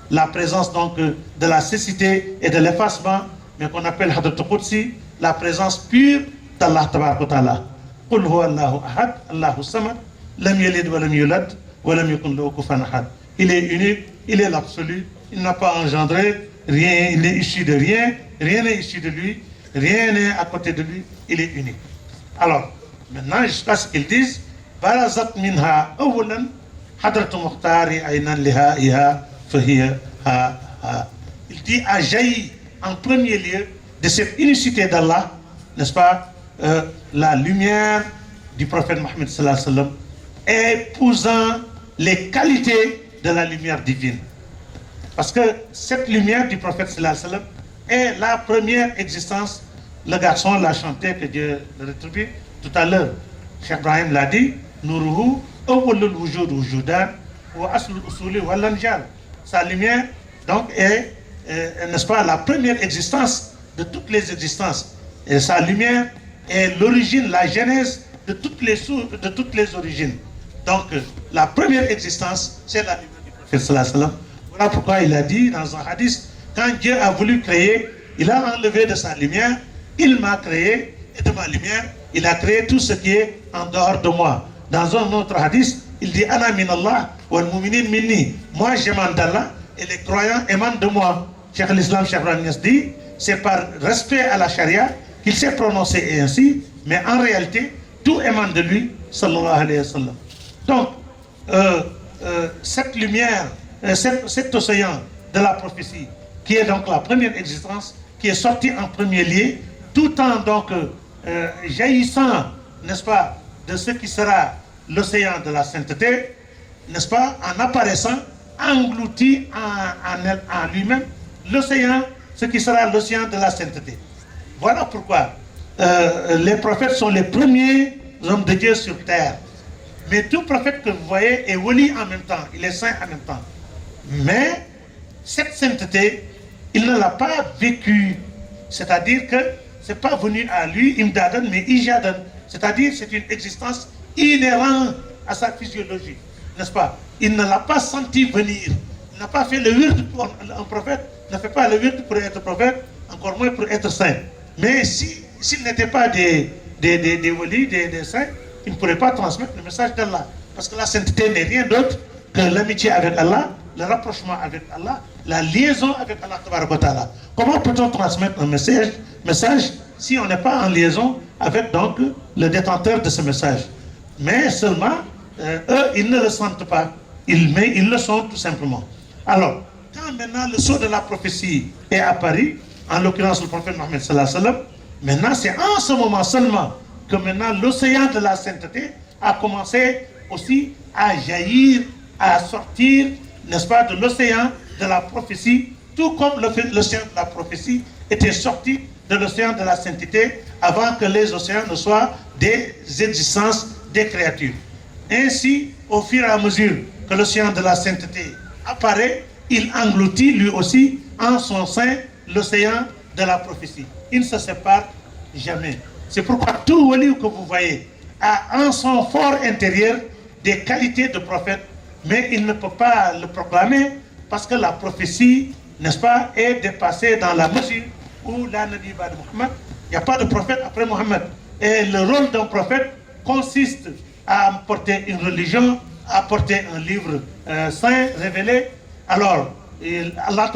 la présence donc de la cécité et de l'effacement, mais qu'on appelle Hadratul Qudsi, la présence pure d'Allah tabaraka wa ta'ala. Qul huwa Allahu ahad, Allahu samad, lam yalid wa lam yulad, wa lam yakun lahu kufuwan ahad. Il est unique, il est l'absolu, il n'a pas engendré rien, il n'est issu de rien, rien n'est issu de lui, rien n'est à côté de lui, il est unique. Alors, maintenant, jusqu'à ce qu'ils disent Barazat minha awwalan hadratu mukhtari aynan liha iha fahiya ha ha. Il dit a jailli en premier lieu de cette unicité d'Allah, n'est-ce pas, la lumière du prophète Mohammed sallallahu alayhi wa sallam, épousant les qualités de la lumière divine. Parce que cette lumière du prophète sallallahu alayhi wa sallam est la première existence. Le garçon l'a chanté, que Dieu le rétribue, tout à l'heure. Cheikh Ibrahim l'a dit, Nuruhu, awwalul wujud wujudan, wa aslul usuli wal anjal. Sa lumière, donc, est, n'est-ce pas, la première existence de toutes les existences. Et sa lumière est l'origine, la genèse de toutes les origines. Donc, la première existence, c'est la lumière du prophète sallallahu alayhi wa sallam. Voilà pourquoi il a dit dans un hadith, quand Dieu a voulu créer, il a enlevé de sa lumière, il m'a créé, et de ma lumière, il a créé tout ce qui est en dehors de moi. Dans un autre hadith, il dit Ana min Allah wal mu'minin minni. Moi j'émane d'Allah et les croyants émanent de moi. Cheikh l'Islam, Cheikh Ibrahim Niass dit, c'est par respect à la charia qu'il s'est prononcé ainsi, mais en réalité, tout émane de lui, sallallahu alayhi wa sallam. Donc, cette lumière, cet océan de la prophétie, qui est donc la première existence, qui est sortie en premier lieu, tout en donc jaillissant, n'est-ce pas, de ce qui sera l'océan de la sainteté, n'est-ce pas, en apparaissant, englouti en lui-même l'océan, ce qui sera l'océan de la sainteté. Voilà pourquoi les prophètes sont les premiers hommes de Dieu sur terre. Mais tout prophète que vous voyez est wali en même temps, il est saint en même temps. Mais cette sainteté, il ne l'a pas vécue. C'est-à-dire que ce n'est pas venu à lui, imdadan, mais ijadan. C'est-à-dire c'est une existence inhérente à sa physiologie. N'est-ce pas? Il ne l'a pas senti venir. Il n'a pas fait le wird pour un prophète, ne fait pas le wird pour être prophète, encore moins pour être saint. Mais s'il n'était pas des walis, des saints, il ne pourrait pas transmettre le message d'Allah. Parce que la sainteté n'est rien d'autre que l'amitié avec Allah, le rapprochement avec Allah, la liaison avec Allah tabaraka wa ta'ala. Comment peut-on transmettre un message si on n'est pas en liaison avec donc le détenteur de ce message? Mais seulement, eux, ils ne le sentent pas. Ils le sont tout simplement. Alors, quand maintenant le sceau de la prophétie est apparu, en l'occurrence le prophète Mohammed sallallahu alayhi wa sallam, maintenant c'est en ce moment seulement que maintenant l'océan de la sainteté a commencé aussi à jaillir, à sortir, n'est-ce pas, de l'océan de la prophétie, tout comme l'océan de la prophétie était sorti de l'océan de la sainteté avant que les océans ne soient des existences des créatures. Ainsi, au fur et à mesure que l'océan de la sainteté apparaît, il engloutit lui aussi en son sein l'océan de la prophétie. Il ne se sépare jamais. C'est pourquoi tout wali que vous voyez a en son fort intérieur des qualités de prophète, mais il ne peut pas le proclamer parce que la prophétie, n'est-ce pas, est dépassée dans la mesure où la Nabi Bad Muhammad, il n'y a pas de prophète après Muhammad. Et le rôle d'un prophète consiste à apporter une religion, à apporter un livre saint, révélé. Alors, Allah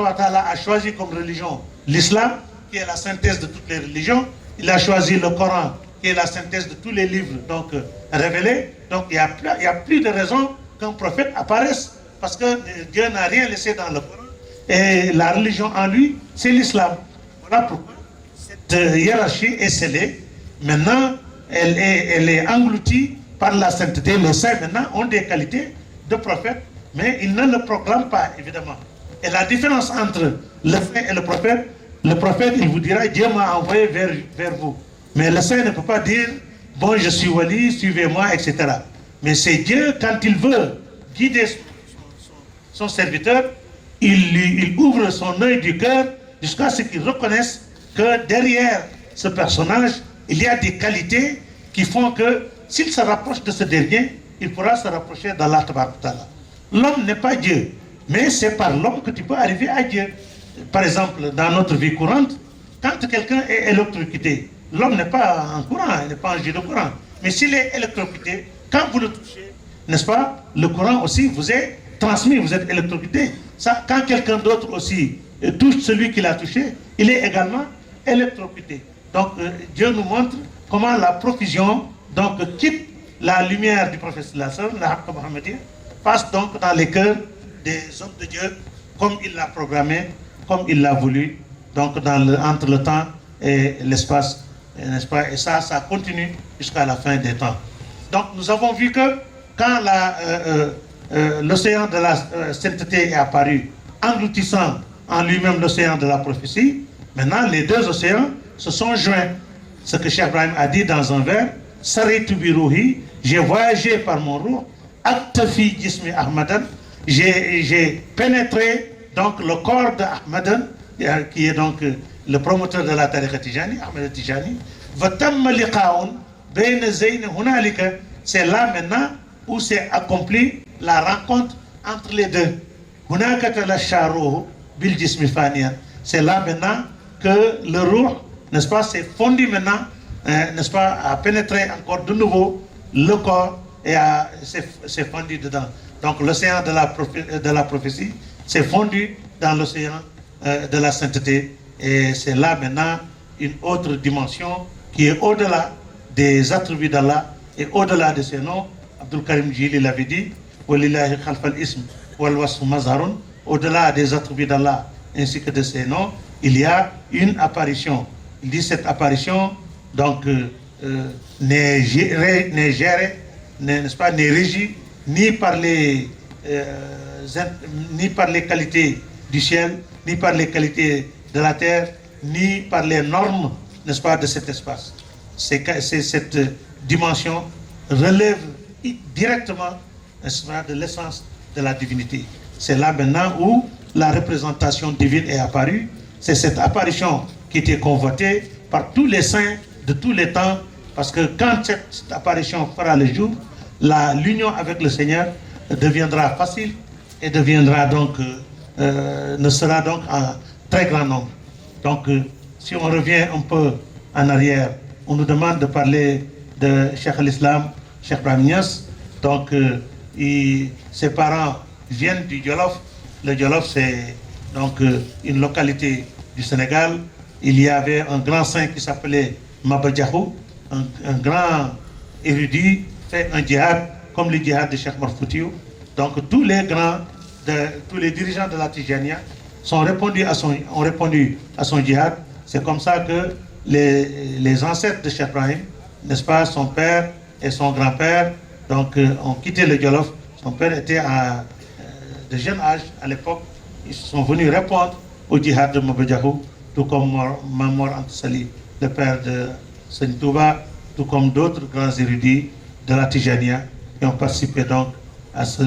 a choisi comme religion l'islam, qui est la synthèse de toutes les religions. Il a choisi le Coran, qui est la synthèse de tous les livres donc, révélés. Donc il n'y a plus de raison qu'un prophète apparaisse, parce que Dieu n'a rien laissé dans le Coran. Et la religion en lui, c'est l'islam. Voilà pourquoi cette hiérarchie est scellée. Maintenant, elle est engloutie par la sainteté. Les saints, maintenant, ont des qualités de prophète, mais ils ne le proclament pas, évidemment. Et la différence entre le saint et le prophète, il vous dira, Dieu m'a envoyé vers vous. Mais le saint ne peut pas dire, bon, je suis wali, suivez-moi, etc. Mais c'est Dieu, quand il veut guider son serviteur, il ouvre son œil du cœur jusqu'à ce qu'il reconnaisse que derrière ce personnage, il y a des qualités qui font que s'il se rapproche de ce dernier, il pourra se rapprocher d'Allah Tabaraka Ta'ala. L'homme n'est pas Dieu, mais c'est par l'homme que tu peux arriver à Dieu. Par exemple, dans notre vie courante, quand quelqu'un est électrocuté, l'homme n'est pas en courant, il n'est pas en jeu de courant. Mais s'il est électrocuté, quand vous le touchez, n'est-ce pas, le courant aussi vous est transmis, vous êtes électrocuté. Ça, quand quelqu'un d'autre aussi touche celui qui l'a touché, il est également électrocuté. Donc Dieu nous montre comment la profusion donc, quitte la lumière du prophète, la Haqqa Muhammadiyya, passe donc dans les cœurs des hommes de Dieu comme il l'a programmé, comme il l'a voulu, donc entre le temps et l'espace, n'est-ce pas? Et ça continue jusqu'à la fin des temps. Donc nous avons vu que quand l'océan de la sainteté est apparu, engloutissant en lui-même l'océan de la prophétie, maintenant les deux océans se sont joints. Ce que Cheikh Ibrahim a dit dans un vers, Saritu bi ruhi, j'ai voyagé par mon ruh, Aktafi jismi Ahmadan, j'ai pénétré donc le corps d'Ahmadan, qui est donc le promoteur de la tariqa Tijani, Ahmad Tijani. Vatamma liqa'un bayna zayn hunalika, c'est là maintenant où s'est accomplie la rencontre entre les deux. Hunaka talasharuhu bil jismi faniyan. C'est là maintenant que le ruh, n'est-ce pas, s'est fondu maintenant, n'est-ce pas, a pénétré encore de nouveau le corps et s'est fondu dedans. Donc l'océan de la prophétie s'est fondu dans l'océan de la sainteté. Et c'est là maintenant une autre dimension qui est au-delà des attributs d'Allah et au-delà de ses noms. Abdul Karim Jili l'avait dit, Walillahi khalfal ism wal wasfu mazharun, au-delà des attributs d'Allah ainsi que de ses noms, il y a une apparition. Il dit cette apparition donc n'est gérée, n'est-ce pas, n'est régie ni par les qualités du ciel, ni par les qualités de la terre, ni par les normes, n'est-ce pas, de cet espace. Cette dimension relève directement, n'est-ce pas, de l'essence de la divinité. C'est là maintenant où la représentation divine est apparue. C'est cette apparition qui était convoitée par tous les saints de tous les temps, parce que quand cette apparition fera le jour, l'union avec le Seigneur deviendra facile et deviendra donc, ne sera donc en très grand nombre. Donc, si on revient un peu en arrière, on nous demande de parler de Cheikh al-Islam, Cheikh Ibrahim Niass. Donc, ses parents viennent du Jolof. Le Jolof, c'est donc une localité du Sénégal. Il y avait un grand saint qui s'appelait Maba Diakhou, un grand érudit, fait un djihad comme le djihad de Cheikh Omar Foutiyou. Donc tous les dirigeants de la Tijania ont répondu à son djihad. C'est comme ça que les ancêtres de Cheikh Ibrahim, n'est-ce pas, son père et son grand-père, donc ont quitté le Jolof. Son père était de jeune âge à l'époque. Ils sont venus répondre au djihad de Maba Diakhou, tout comme Mamor Anta Sali, le père de Seigne Touba, tout comme d'autres grands érudits de la Tijania qui ont participé donc à ce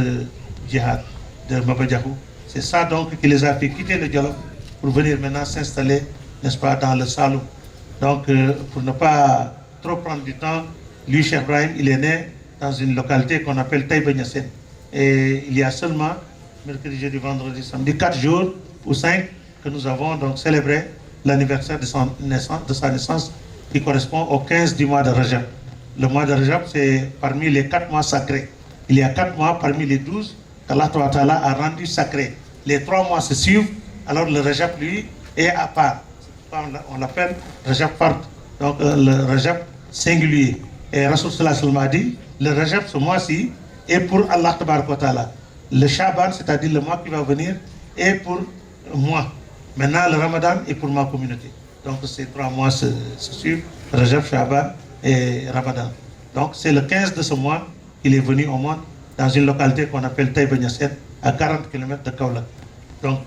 djihad de Maba Diakhou. C'est ça donc qui les a fait quitter le Jolof pour venir maintenant s'installer, n'est-ce pas, dans le Saloum. Donc pour ne pas trop prendre du temps, lui, Cheikh Ibrahim, il est né dans une localité qu'on appelle Taïba Niassène. Et il y a seulement, mercredi, jeudi, vendredi, samedi, 4 jours ou 5 que nous avons donc célébré l'anniversaire de sa naissance qui correspond au 15 du mois de Rajab. Le mois de Rajab, c'est parmi les 4 mois sacrés. Il y a 4 mois parmi les 12 qu'Allah Ta'ala a rendu sacrés. Les 3 mois se suivent, alors le Rajab, lui, est à part. On l'appelle Rajab Fard, donc le Rajab singulier. Et Rasul Sallallahu Alaihi Wasallam a dit, le Rajab, ce mois-ci, est pour Allah Ta'ala. Le Shaban, c'est-à-dire le mois qui va venir, est pour moi. Maintenant, le Ramadan est pour ma communauté. Donc ces 3 mois se suivent, Rajab, Shaban et Ramadan. Donc c'est le 15 de ce mois qu'il est venu au monde dans une localité qu'on appelle Taïba Niassène, à 40 km de Kaolack. Donc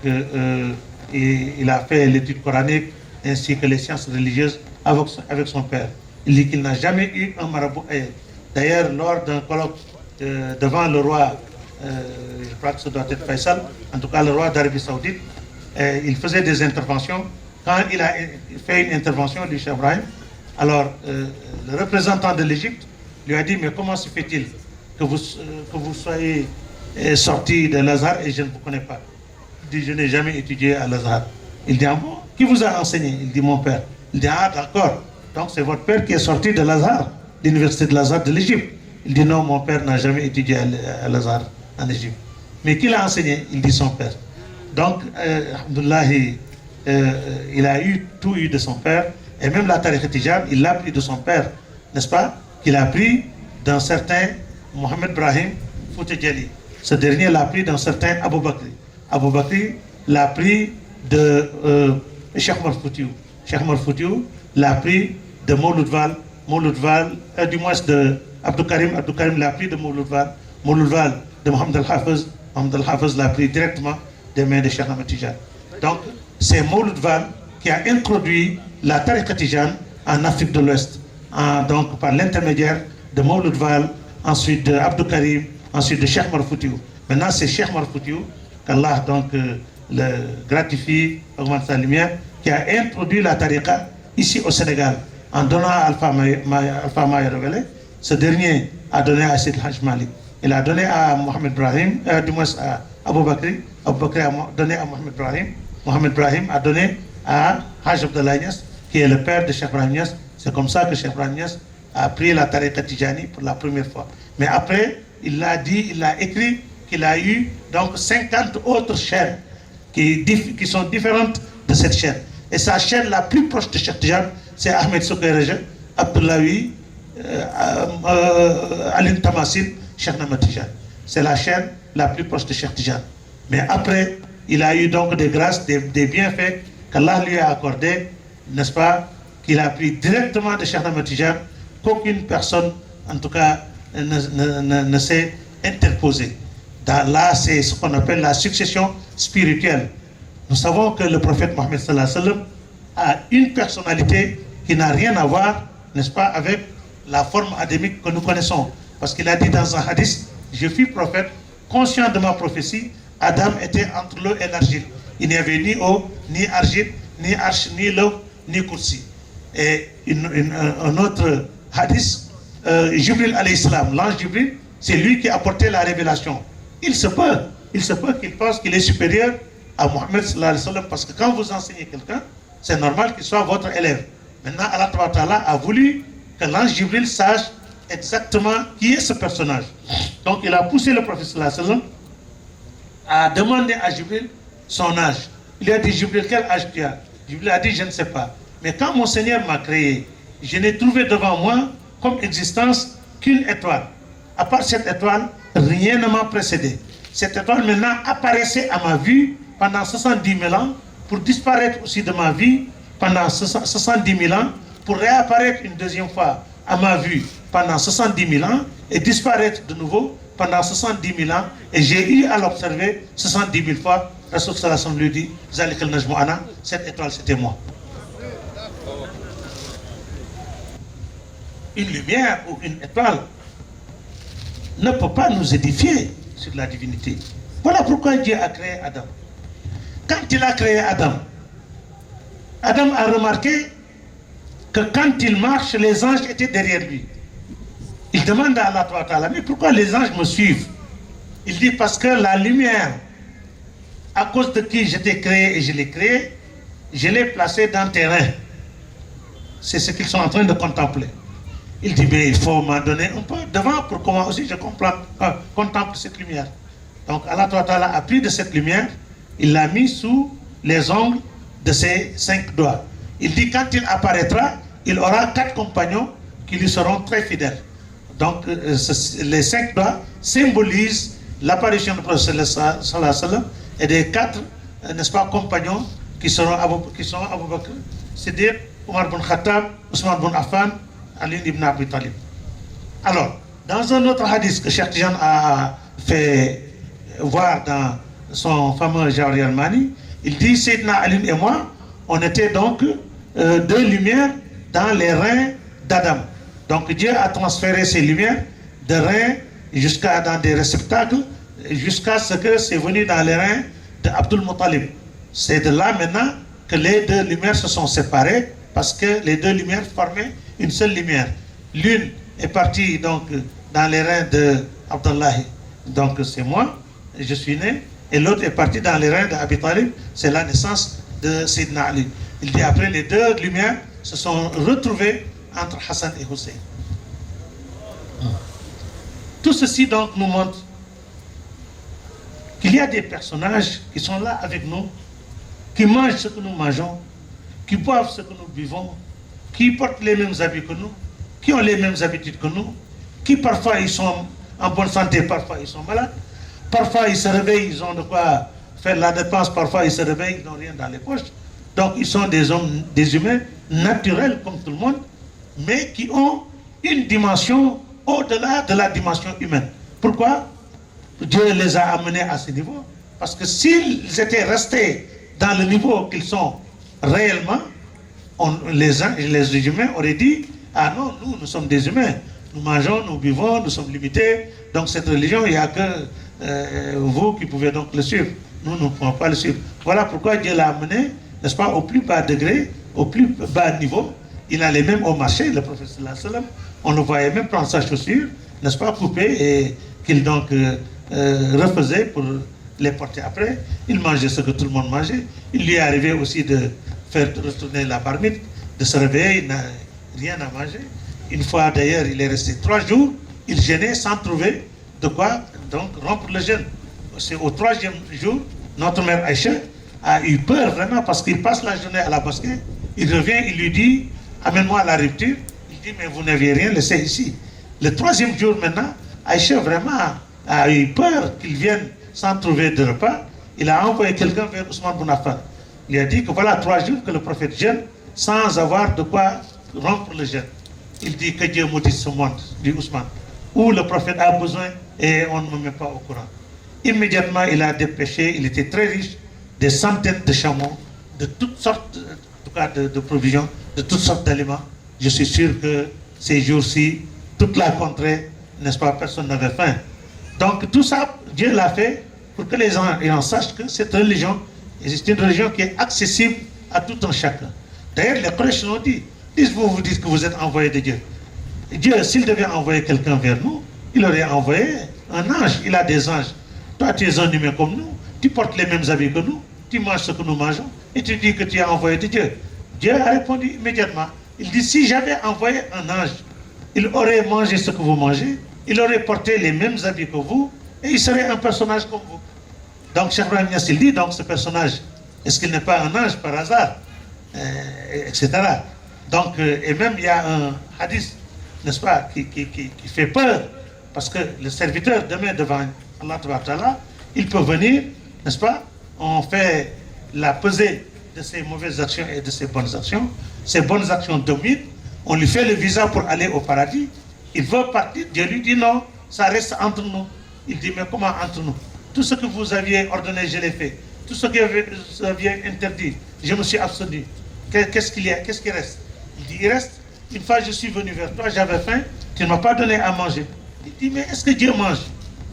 il a fait l'étude coranique ainsi que les sciences religieuses avec son père. Il dit qu'il n'a jamais eu un marabout ailleurs. D'ailleurs, lors d'un colloque devant le roi, je crois que ce doit être Faisal, en tout cas le roi d'Arabie Saoudite, il faisait des interventions. Quand il a fait une intervention du Cheikh Ibrahim, alors le représentant de l'Égypte lui a dit, mais comment se fait-il que vous soyez sorti de Lazare et je ne vous connais pas? Il dit, je n'ai jamais étudié à Lazare. Il dit, ah bon, qui vous a enseigné? Il dit, mon père. Il dit, ah d'accord, donc c'est votre père qui est sorti de Lazare, l'université de Lazare de l'Égypte. Il dit, non, mon père n'a jamais étudié à Lazare en Égypte. Mais qui l'a enseigné? Il dit, son père. Donc, alhamdoulilah, il a tout eu de son père, et même la tariqa Tijane, il l'a pris de son père, n'est-ce pas? Qu'il a pris d'un certain Mohamed Brahim Fouta Djali. Ce dernier l'a pris d'un certain Abou Bakri. Abou Bakri l'a pris de Cheikh Omar Foutiou. Cheikh Omar Foutiou l'a pris de Mouloud Val, du moins de Abdou Karim l'a pris de Mouloud Val de Mohamed Al-Hafiz l'a pris directement des mains de Cheikh Ahmed Tijane. Donc, c'est Mouloud Val qui a introduit la tariqa Tijane en Afrique de l'Ouest, donc par l'intermédiaire de Mouloud Val, ensuite de Abdou Karim, ensuite de Cheikh Omar Foutiou. Maintenant, c'est Cheikh Omar Foutiou, qu'Allah donc le gratifie, augmente sa lumière, qui a introduit la tariqa ici au Sénégal en donnant à Alpha Maya Révélé. Ce dernier a donné à Sid Haj Malik. Il a donné à Mohamed Brahim, du moins à Abou Bakri. Abou Bakri a donné à Mohamed Brahim. Mohamed Brahim a donné à Haj Abdallah Niass, qui est le père de Cheikh Ibrahim Niass. C'est comme ça que Cheikh Ibrahim Niass a pris la tariqa Tijani pour la première fois. Mais après, il l'a dit, il a écrit qu'il a eu donc 50 autres chaînes qui sont différentes de cette chaîne. Et sa chaîne la plus proche de Cheikh Tijani, c'est Ahmed Soukayrege, Abdoulaye, Aline Tamassil, Cheikh Ahmed Tijani. C'est la chaîne la plus proche de Cheikh Tijani. Mais après, il a eu donc des grâces, des bienfaits qu'Allah lui a accordés, n'est-ce pas, qu'il a pris directement de Cheikh Ahmed Tijani, qu'aucune personne, en tout cas, ne s'est interposée. Là, c'est ce qu'on appelle la succession spirituelle. Nous savons que le prophète Mohammed sallallahu alayhi wa sallam a une personnalité qui n'a rien à voir, n'est-ce pas, avec la forme adamique que nous connaissons. Parce qu'il a dit dans un hadith, je fus prophète, conscient de ma prophétie, Adam était entre l'eau et l'argile. Il n'y avait ni eau, ni argile, ni arche, ni l'eau, ni kursi. Et un autre hadith, Jibril alayhi salam, l'ange Jibril, c'est lui qui a apporté la révélation. Il se peut qu'il pense qu'il est supérieur à Mohammed sallallahu alayhi wa sallam, parce que quand vous enseignez quelqu'un, c'est normal qu'il soit votre élève. Maintenant, Allah Ta'ala a voulu que l'ange Jibril sache exactement qui est ce personnage. Donc, il a poussé le prophète sallallahu alayhi wa sallam à demander à Jibril son âge. Il a dit, Jibril, quel âge tu as? Jibril a dit, je ne sais pas. Mais quand mon Seigneur m'a créé, je n'ai trouvé devant moi comme existence qu'une étoile. À part cette étoile, rien ne m'a précédé. Cette étoile maintenant apparaissait à ma vue pendant 70 000 ans, pour disparaître aussi de ma vie pendant 70 000 ans, pour réapparaître une deuxième fois à ma vue pendant 70 000 ans, et disparaître de nouveau pendant 70 000 ans, et j'ai eu à l'observer 70 000 fois. Rasul sallallahu alayhi wa sallam lui dit, Zalik al-Najmu ana, cette étoile c'était moi. Une lumière ou une étoile ne peut pas nous édifier sur la divinité. Voilà pourquoi Dieu a créé Adam. Quand il a créé Adam, Adam a remarqué que quand il marche, les anges étaient derrière lui. Il demande à Allah, mais pourquoi les anges me suivent? Il dit parce que la lumière, à cause de qui j'étais créé et je l'ai créé, je l'ai placée dans tes reins. C'est ce qu'ils sont en train de contempler. Il dit, mais il faut m'en donner un peu devant pour que moi aussi je contemple cette lumière. Donc Allah a pris de cette lumière, il l'a mis sous les ongles de ses 5 doigts. Il dit, quand il apparaîtra, il aura 4 compagnons qui lui seront très fidèles. Donc les 5 doigts symbolisent l'apparition du prophète sallallahu alayhi wa sallam et des 4, n'est-ce pas, compagnons qui sont Abu Bakr, c'est-à-dire Omar bin Khattab, Ousmane bin Affan, Ali ibn Abi Talib. Alors, dans un autre hadith que Cheikh Tijan a fait voir dans son fameux Jawahir al-Mani, il dit, Sayyidina Ali et moi, on était donc 2 lumières dans les reins d'Adam. Donc Dieu a transféré ces lumières de reins jusqu'à dans des réceptacles, jusqu'à ce que c'est venu dans les reins d'Abdul Muttalib. C'est de là maintenant que les 2 lumières se sont séparées, parce que les 2 lumières formaient une seule lumière. L'une est partie donc dans les reins d'Abdallah, donc c'est moi, je suis né, et l'autre est partie dans les reins d'Abi Talib, c'est la naissance de Sayyidina Ali. Il dit après les 2 lumières se sont retrouvées entre Hassan et Hussein. Tout ceci donc nous montre qu'il y a des personnages qui sont là avec nous, qui mangent ce que nous mangeons, qui boivent ce que nous buvons, qui portent les mêmes habits que nous, qui ont les mêmes habitudes que nous, qui parfois ils sont en bonne santé, parfois ils sont malades, parfois ils se réveillent, ils ont de quoi faire la dépense, parfois ils se réveillent, ils n'ont rien dans les poches. Donc ils sont des hommes, des humains naturels comme tout le monde, mais qui ont une dimension au-delà de la dimension humaine. Pourquoi Dieu les a amenés à ce niveau? Parce que s'ils étaient restés dans le niveau qu'ils sont réellement, les humains auraient dit, ah non, nous sommes des humains, nous mangeons, nous buvons, nous sommes limités, donc cette religion, il n'y a que vous qui pouvez donc le suivre. Nous ne pouvons pas le suivre. Voilà pourquoi Dieu l'a amené, n'est-ce pas, au plus bas degré, au plus bas niveau. Il allait même au marché, le prophète sallallahu alayhi wa sallam, on le voyait même prendre sa chaussure, n'est-ce pas, coupée, et qu'il donc refaisait pour les porter après. Il mangeait ce que tout le monde mangeait. Il lui est arrivé aussi de faire retourner la marmite, de se réveiller, il n'a rien à manger. Une fois d'ailleurs, il est resté 3 jours, il jeûnait sans trouver de quoi donc rompre le jeûne. C'est au 3e jour, notre mère Aïcha a eu peur vraiment parce qu'il passe la journée à la mosquée. Il revient, il lui dit, amène-moi la rupture. Il dit, mais vous n'aviez rien laissé ici. Le 3e jour maintenant, Aïcha vraiment a eu peur qu'il vienne sans trouver de repas. Il a envoyé quelqu'un vers Ousmane bin Affan. Il a dit que voilà 3 jours que le prophète jeûne sans avoir de quoi rompre le jeûne. Il dit que Dieu maudisse ce monde, dit Ousmane, où le prophète a besoin et on ne me met pas au courant. Immédiatement, il a dépêché, il était très riche, des centaines de chameaux, de toutes sortes de provisions, de toutes sortes d'aliments. Je suis sûr que ces jours-ci, toute la contrée, n'est-ce pas, personne n'avait faim. Donc tout ça, Dieu l'a fait pour que les gens sachent que cette religion, c'est une religion qui est accessible à tout un chacun. D'ailleurs, les Quraysh l'ont dit. Vous dites que vous êtes envoyé de Dieu. Dieu, s'il devait envoyer quelqu'un vers nous, il aurait envoyé un ange. Il a des anges. Toi, tu es un humain comme nous. Tu portes les mêmes habits que nous. Tu manges ce que nous mangeons. Et tu dis que tu es envoyé de Dieu. Dieu a répondu immédiatement. Il dit, si j'avais envoyé un ange, il aurait mangé ce que vous mangez. Il aurait porté les mêmes habits que vous. Et il serait un personnage comme vous. Donc, Cheikh Ibrahim Niass, il dit, donc ce personnage, est-ce qu'il n'est pas un ange par hasard, etc. Donc, et même il y a un hadith, n'est-ce pas, qui fait peur, parce que le serviteur demain devant Allah, il peut venir, n'est-ce pas, on fait la pesée de ses mauvaises actions et de ses bonnes actions. Ses bonnes actions dominent, on lui fait le visa pour aller au paradis, il veut partir, Dieu lui dit non, ça reste entre nous. Il dit, mais comment entre nous? Tout ce que vous aviez ordonné, je l'ai fait. Tout ce que vous aviez interdit, je me suis abstenu. Qu'est-ce qu'il y a? Qu'est-ce qui reste? Il dit, il reste, une fois je suis venu vers toi, j'avais faim, tu ne m'as pas donné à manger. Il dit, mais est-ce que Dieu mange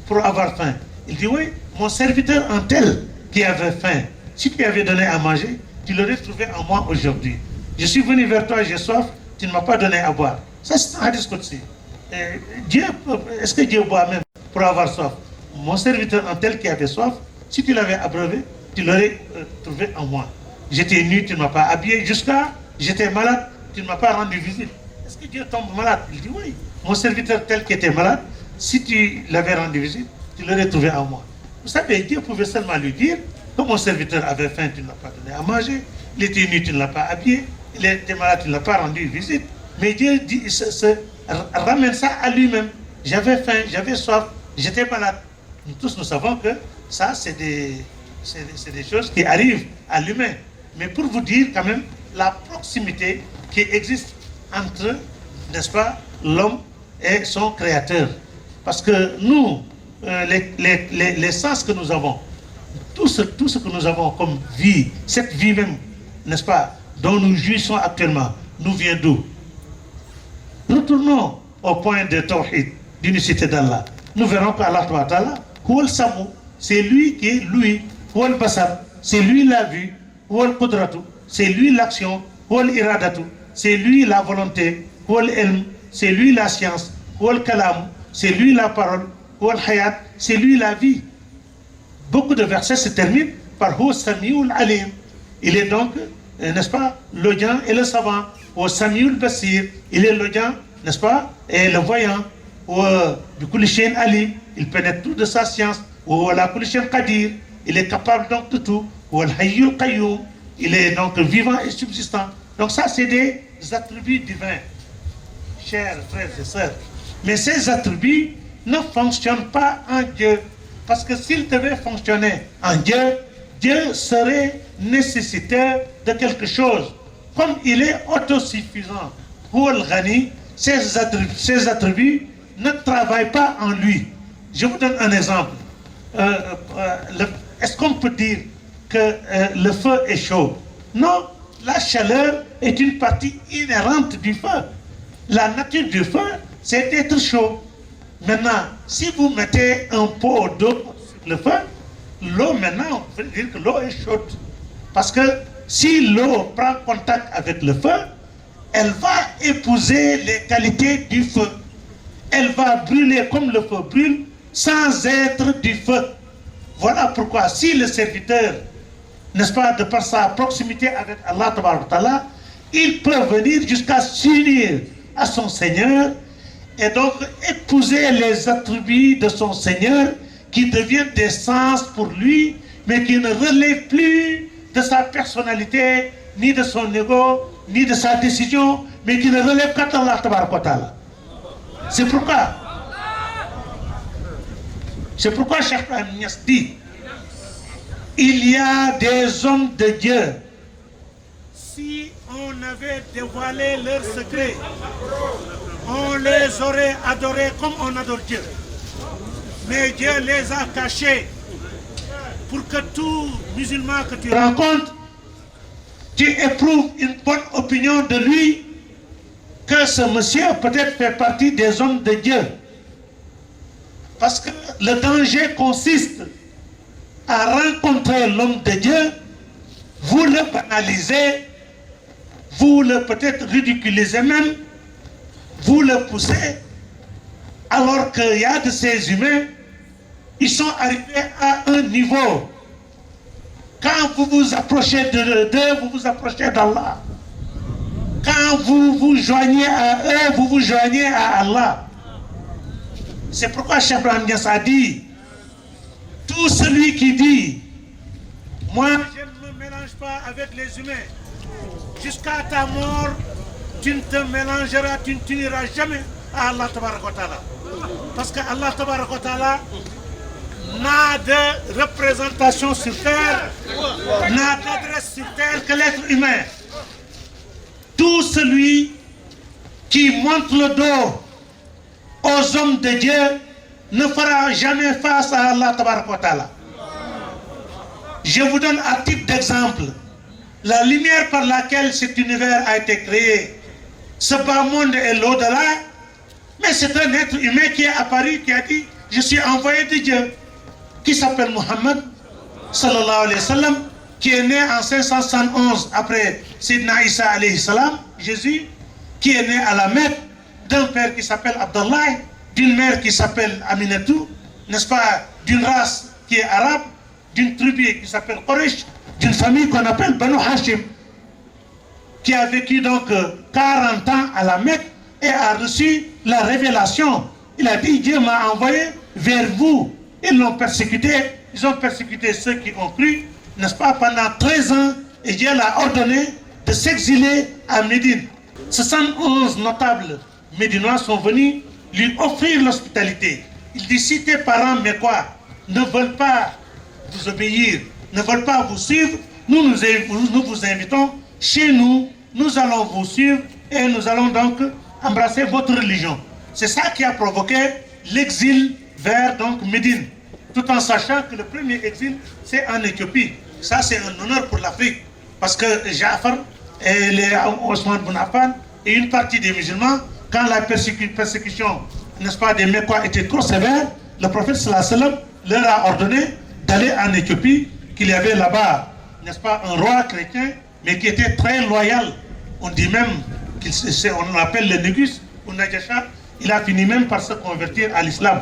pour avoir faim? Il dit, oui, mon serviteur un tel qui avait faim, si tu lui avais donné à manger, tu l'aurais trouvé en moi aujourd'hui. Je suis venu vers toi, j'ai soif, tu ne m'as pas donné à boire. Ça, c'est un hadith Qudsi. Est-ce que Dieu boit même pour avoir soif? Mon serviteur, un tel qui avait soif, si tu l'avais abreuvé, tu l'aurais trouvé en moi. J'étais nu, tu ne m'as pas habillé. Jusqu'à, j'étais malade, tu ne m'as pas rendu visite. Est-ce que Dieu tombe malade? Il dit oui. Mon serviteur tel qui était malade, si tu l'avais rendu visite, tu l'aurais trouvé en moi. Vous savez, Dieu pouvait seulement lui dire que mon serviteur avait faim, tu ne l'as pas donné à manger. Il était nu, tu ne l'as pas habillé. Il était malade, tu ne l'as pas rendu visite. Mais Dieu dit, ramène ça à lui-même. J'avais faim, j'avais soif, j'étais malade. Nous tous, nous savons que ça, c'est des choses qui arrivent à l'humain. Mais pour vous dire quand même la proximité qui existe entre, n'est-ce pas, l'homme et son créateur. Parce que nous, les sens que nous avons, tout ce que nous avons comme vie, cette vie même, n'est-ce pas, dont nous jouissons actuellement, nous vient d'où? Retournons au point de Tawhid, d'unicité d'Allah. Nous verrons qu'Allah Ta'ala, Huwal Samu, c'est lui qui est lui. Huwal Basar, c'est lui la vue. Huwal Qudratu, c'est lui l'action. Huwal Iradatu, c'est lui la volonté. Huwal Ilm, c'est lui la science. Huwal Kalam, c'est lui la parole. Huwal Hayat, c'est lui la vie. Beaucoup de versets se terminent par Huwa Samiul Alim. Il est donc, n'est-ce pas, l'audient et le savant. Huwa Samiul Basir, il est l'audient, n'est-ce pas, et le voyant. Bikulishen Ali, il pénètre tout de sa science. Qadir, il est capable donc de tout. Hayyul Qayyum, il est donc vivant et subsistant. Donc ça, c'est des attributs divins, chers frères et sœurs. Mais ces attributs ne fonctionnent pas en Dieu. Parce que s'ils devaient fonctionner en Dieu, Dieu serait nécessitaire de quelque chose. Comme il est autosuffisant, Huwal Ghani, ces attributs ne travaillent pas en lui. Je vous donne un exemple. Est-ce qu'on peut dire que le feu est chaud? Non, la chaleur est une partie inhérente du feu. La nature du feu, c'est d'être chaud. Maintenant, si vous mettez un pot d'eau sur le feu, l'eau maintenant, on peut dire que l'eau est chaude. Parce que si l'eau prend contact avec le feu, elle va épouser les qualités du feu. Elle va brûler comme le feu brûle sans être du feu. Voilà pourquoi si le serviteur, n'est-ce pas, de par sa proximité avec Allah Ta'ala, il peut venir jusqu'à s'unir à son Seigneur et donc épouser les attributs de son Seigneur qui deviennent des sens pour lui, mais qui ne relèvent plus de sa personnalité, ni de son ego, ni de sa décision, mais qui ne relèvent qu'à Allah Ta'ala. C'est pourquoi Cheikh Ibrahim Niass dit, il y a des hommes de Dieu, si on avait dévoilé leurs secrets, on les aurait adorés comme on adore Dieu. Mais Dieu les a cachés pour que tout musulman que tu rencontres, tu éprouves une bonne opinion de lui, que ce monsieur peut-être fait partie des hommes de Dieu. Parce que le danger consiste à rencontrer l'homme de Dieu, vous le banalisez, vous le peut-être ridiculisez même, vous le poussez, alors qu'il y a de ces humains, ils sont arrivés à un niveau. Quand vous vous approchez d'eux, vous vous approchez d'Allah. Quand vous vous joignez à eux, vous vous joignez à Allah. C'est pourquoi Cheikh Ibrahim Niass a dit, tout celui qui dit, moi je ne me mélange pas avec les humains, jusqu'à ta mort, tu ne te mélangeras, tu ne t'uniras jamais à Allah Tabaraka wa Ta'ala. Parce que Allah Tabaraka wa Ta'ala n'a de représentation sur terre, n'a d'adresse sur terre que l'être humain. Tout celui qui montre le dos aux hommes de Dieu ne fera jamais face à Allah Tabaraka wa Ta'ala. Je vous donne à titre d'exemple la lumière par laquelle cet univers a été créé. Ce bas monde est l'au-delà, mais c'est un être humain qui est apparu, qui a dit, je suis envoyé de Dieu, qui s'appelle Muhammad, sallallahu alayhi wa sallam, qui est né en 571 après Sidna Isa alayhi salam, Jésus, qui est né à la Mecque, d'un père qui s'appelle Abdallah, d'une mère qui s'appelle Aminatou, n'est-ce pas, d'une race qui est arabe, d'une tribu qui s'appelle Quraysh, d'une famille qu'on appelle Banu Hashim, qui a vécu donc 40 ans à la Mecque et a reçu la révélation. Il a dit, Dieu m'a envoyé vers vous. Ils l'ont persécuté, ils ont persécuté ceux qui ont cru, n'est-ce pas, pendant 13 ans, et Dieu l'a ordonné de s'exiler à Médine. 71 notables médinois sont venus lui offrir l'hospitalité. Il dit, si tes parents mécois ne veulent pas vous obéir, ne veulent pas vous suivre, nous vous invitons chez nous, nous allons vous suivre et nous allons donc embrasser votre religion. C'est ça qui a provoqué l'exil vers donc Médine, tout en sachant que le premier exil c'est en Éthiopie. Ça c'est un honneur pour l'Afrique, parce que Ja'far et les Ousmane Ibn Affan et une partie des musulmans, quand la persécution, n'est-ce pas, des Mécois était trop sévère, le prophète sallallahu alayhi wa sallam leur a ordonné d'aller en Éthiopie, qu'il y avait là-bas, n'est-ce pas, un roi chrétien, mais qui était très loyal. On dit même on l'appelle le Négus ou Najasha. Il a fini même par se convertir à l'islam.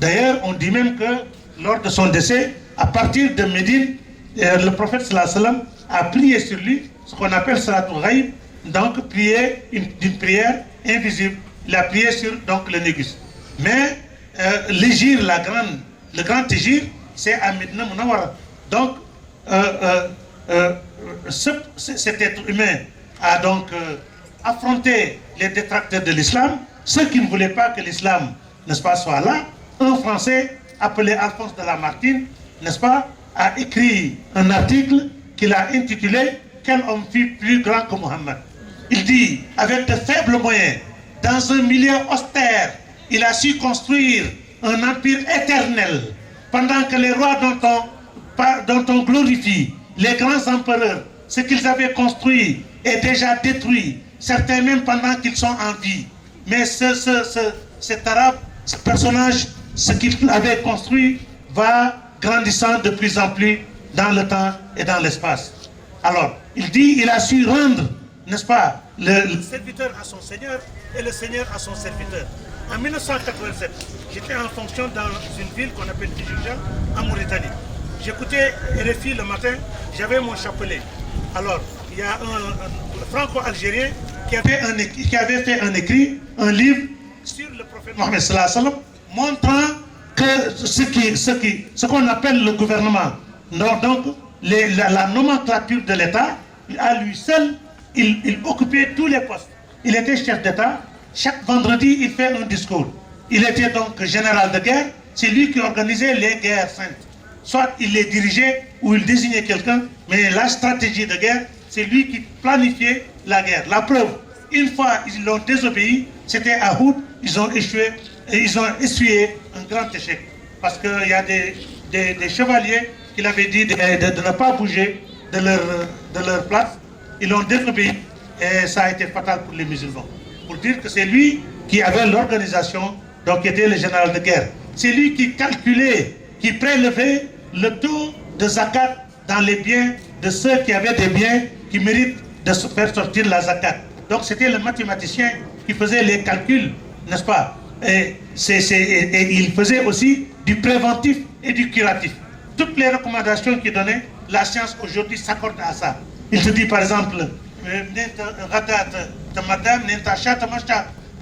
D'ailleurs, on dit même que lors de son décès, à partir de Médine, le prophète sallallahu alayhi wa sallam a prié sur lui, ce qu'on appelle Salatul Ghaib, donc prier d'une prière invisible. Il a prié sur donc, le Négus. Mais l'égir, le grand égir, c'est à Médina Munawara. Donc, cet être humain a donc affronté les détracteurs de l'islam, ceux qui ne voulaient pas que l'islam, n'est-ce pas, soit là. Un Français appelé Alphonse de Lamartine, n'est-ce pas, a écrit un article qu'il a intitulé « Quel homme fut plus grand que Mohammed ?» Il dit, avec de faibles moyens, dans un milieu austère, il a su construire un empire éternel, pendant que les rois dont on glorifie, les grands empereurs, ce qu'ils avaient construit est déjà détruit, certains même pendant qu'ils sont en vie. Mais cet arabe, ce personnage, ce qu'il avait construit va grandissant de plus en plus dans le temps et dans l'espace. Alors, il dit, il a su rendre, n'est-ce pas, le serviteur à son Seigneur et le Seigneur à son serviteur. En 1987, j'étais en fonction dans une ville qu'on appelle Tijuja, en Mauritanie. J'écoutais RFI le matin, j'avais mon chapelet. Alors, il y a un franco-algérien qui avait fait un écrit, un livre sur le prophète Mohammed sallallahu alayhi wa sallam, montrant que ce qu'on appelle le gouvernement, donc la nomenclature de l'État, à lui seul, il occupait tous les postes. Il était chef d'État. Chaque vendredi, il fait un discours. Il était donc général de guerre. C'est lui qui organisait les guerres saintes. Soit il les dirigeait ou il désignait quelqu'un, mais la stratégie de guerre, c'est lui qui planifiait la guerre. La preuve, une fois ils l'ont désobéi, c'était à Houd, ils ont échoué et ils ont essuyé un grand échec. Parce qu'il y a des chevaliers qui l'avaient dit de ne pas bouger de leur place. Ils l'ont désobéi et ça a été fatal pour les musulmans. Pour dire que c'est lui qui avait l'organisation, donc qui était le général de guerre. C'est lui qui calculait, qui prélevait le taux de zakat dans les biens de ceux qui avaient des biens qui méritent de se faire sortir la zakat. Donc c'était le mathématicien qui faisait les calculs, n'est-ce pas? Et il faisait aussi du préventif et du curatif. Toutes les recommandations qu'il donnait, la science aujourd'hui s'accorde à ça. Il te dit par exemple,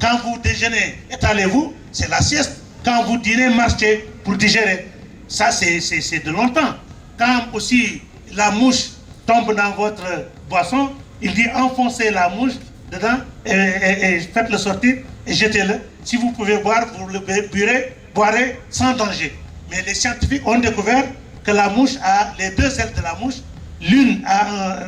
quand vous déjeunez, étalez-vous, c'est la sieste. Quand vous dînez, marchez pour digérer. Ça, c'est de longtemps. Quand aussi la mouche tombe dans votre boisson, il dit enfoncez la mouche dedans et faites-le sortir et jetez-le. Si vous pouvez boire, vous le boirez sans danger. Mais les scientifiques ont découvert que la mouche a les deux ailes de la mouche. L'une a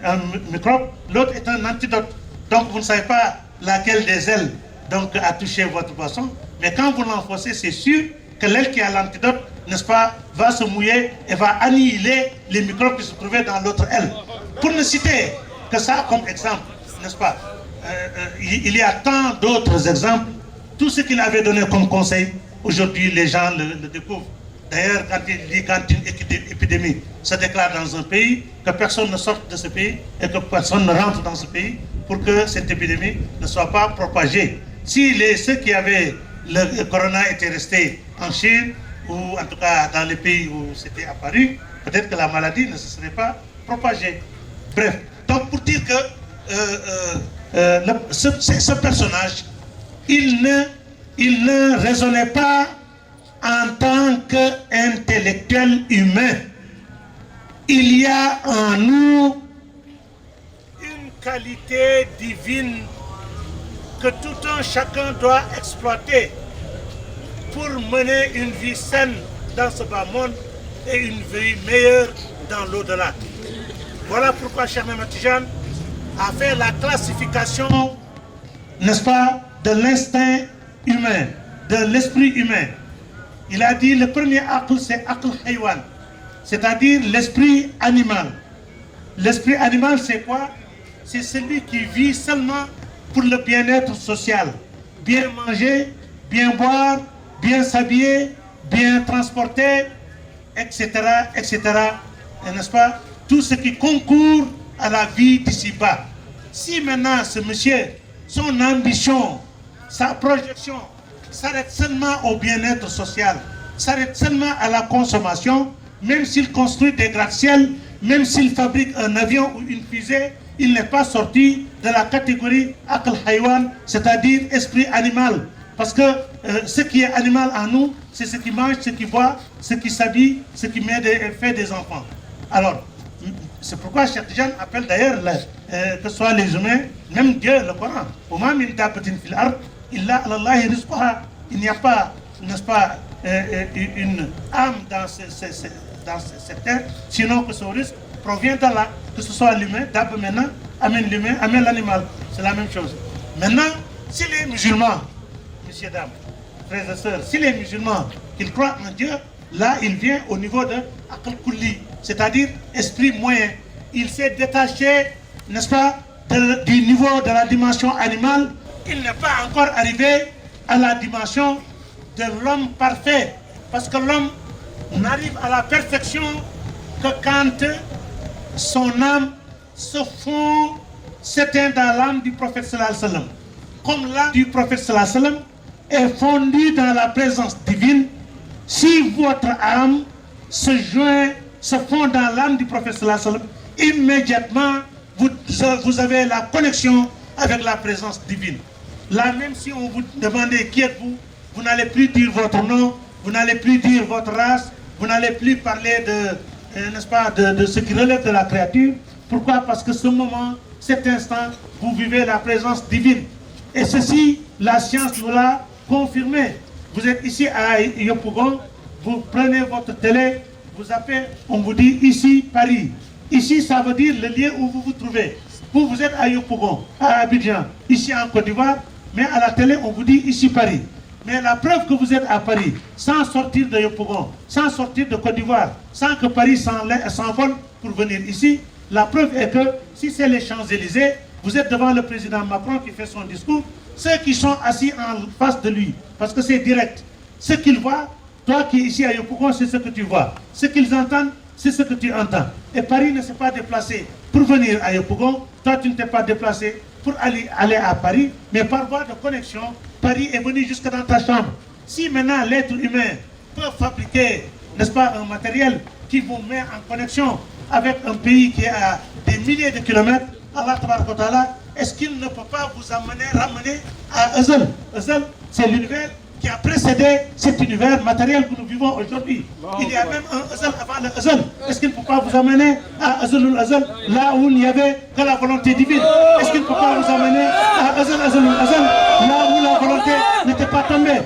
un microbe, l'autre est un antidote. Donc vous ne savez pas laquelle des ailes donc, a touché votre boisson. Mais quand vous l'enfoncez, c'est sûr que l'aile qui a l'antidote, n'est-ce pas, va se mouiller et va annihiler les microbes qui se trouvaient dans l'autre aile. Pour ne citer que ça comme exemple, n'est-ce pas, il y a tant d'autres exemples. Tout ce qu'il avait donné comme conseil, aujourd'hui les gens le découvrent. D'ailleurs, quand il dit quand une épidémie se déclare dans un pays, que personne ne sorte de ce pays et que personne ne rentre dans ce pays, pour que cette épidémie ne soit pas propagée. Si ceux qui avaient le corona étaient restés en Chine, ou en tout cas dans les pays où c'était apparu, peut-être que la maladie ne se serait pas propagée. Bref, donc pour dire que ce personnage, il ne raisonnait pas en tant qu'intellectuel humain. Il y a en nous une qualité divine que tout un chacun doit exploiter pour mener une vie saine dans ce bas monde et une vie meilleure dans l'au-delà. Voilà pourquoi Cheikh Ahmed Tidiane a fait la classification, n'est-ce pas, de l'instinct humain, de l'esprit humain. Il a dit le premier aql, c'est aql haywan, c'est-à-dire l'esprit animal. L'esprit animal, c'est quoi? C'est celui qui vit seulement pour le bien-être social. Bien manger, bien boire, bien s'habiller, bien transporter, etc., etc., n'est-ce pas? Tout ce qui concourt à la vie d'ici-bas. Si maintenant ce monsieur, son ambition, sa projection s'arrête seulement au bien-être social, s'arrête seulement à la consommation, même s'il construit des gratte-ciel, même s'il fabrique un avion ou une fusée, il n'est pas sorti de la catégorie Aql Haywan, c'est-à-dire esprit animal. Parce que ce qui est animal en nous, c'est ce qui mange, ce qui boit, ce qui s'habille, ce qui fait des enfants. Alors, c'est pourquoi Cheikh Tidiane appelle d'ailleurs que ce soit les humains, même Dieu, le Coran. Il n'y a pas, n'est-ce pas, une âme dans cette terre, sinon que ce risque provient d'Allah, que ce soit l'humain, d'Ab maintenant, amène l'humain, amène l'animal. C'est la même chose. Maintenant, si les musulmans, messieurs, dames, frères et sœurs, si les musulmans, ils croient en Dieu, là, il vient au niveau de Aql Kulli, c'est-à-dire esprit moyen. Il s'est détaché, n'est-ce pas, du niveau de la dimension animale. Il n'est pas encore arrivé à la dimension de l'homme parfait. Parce que l'homme n'arrive à la perfection que quand son âme se fond, s'éteint dans l'âme du prophète sallallahu alayhi wa sallam. Comme l'âme du prophète sallallahu alayhi wa sallam est fondue dans la présence divine, si votre âme se joint, se fond dans l'âme du prophète sallallahu alayhi wa sallam, immédiatement vous avez la connexion avec la présence divine. Là, même si on vous demandait qui êtes-vous, vous n'allez plus dire votre nom, vous n'allez plus dire votre race, vous n'allez plus parler n'est-ce pas, de ce qui relève de la créature. Pourquoi? Parce que ce moment, cet instant, vous vivez la présence divine. Et ceci, la science nous l'a confirmé. Vous êtes ici à Yopougon, vous prenez votre télé, vous appelez, on vous dit ici Paris. Ici, ça veut dire le lieu où vous vous trouvez. Vous êtes à Yopougon, à Abidjan, ici en Côte d'Ivoire, mais à la télé, on vous dit ici Paris. Mais la preuve que vous êtes à Paris, sans sortir de Yopougon, sans sortir de Côte d'Ivoire, sans que Paris s'envole pour venir ici, la preuve est que si c'est les Champs-Élysées, vous êtes devant le président Macron qui fait son discours, ceux qui sont assis en face de lui, parce que c'est direct, ce qu'ils voient, toi qui es ici à Yopougon, c'est ce que tu vois. Ce qu'ils entendent, c'est ce que tu entends. Et Paris ne s'est pas déplacé pour venir à Yopougon, toi tu ne t'es pas déplacé pour aller à Paris, mais par voie de connexion, Paris est venu jusque dans ta chambre. Si maintenant l'être humain peut fabriquer, n'est-ce pas, un matériel qui vous met en connexion avec un pays qui est à des milliers de kilomètres, Allah Tabaraka wa Ta'ala, est-ce qu'il ne peut pas vous ramener à Azal? Azal, c'est l'univers qui a précédé cet univers matériel que nous vivons aujourd'hui. Il y a même un Azal avant le Azal. Est-ce qu'il ne peut pas vous amener à Azalul Azal, là où il n'y avait que la volonté divine? Est-ce qu'il ne peut pas vous amener à Azalul Azal, là où la volonté n'était pas tombée?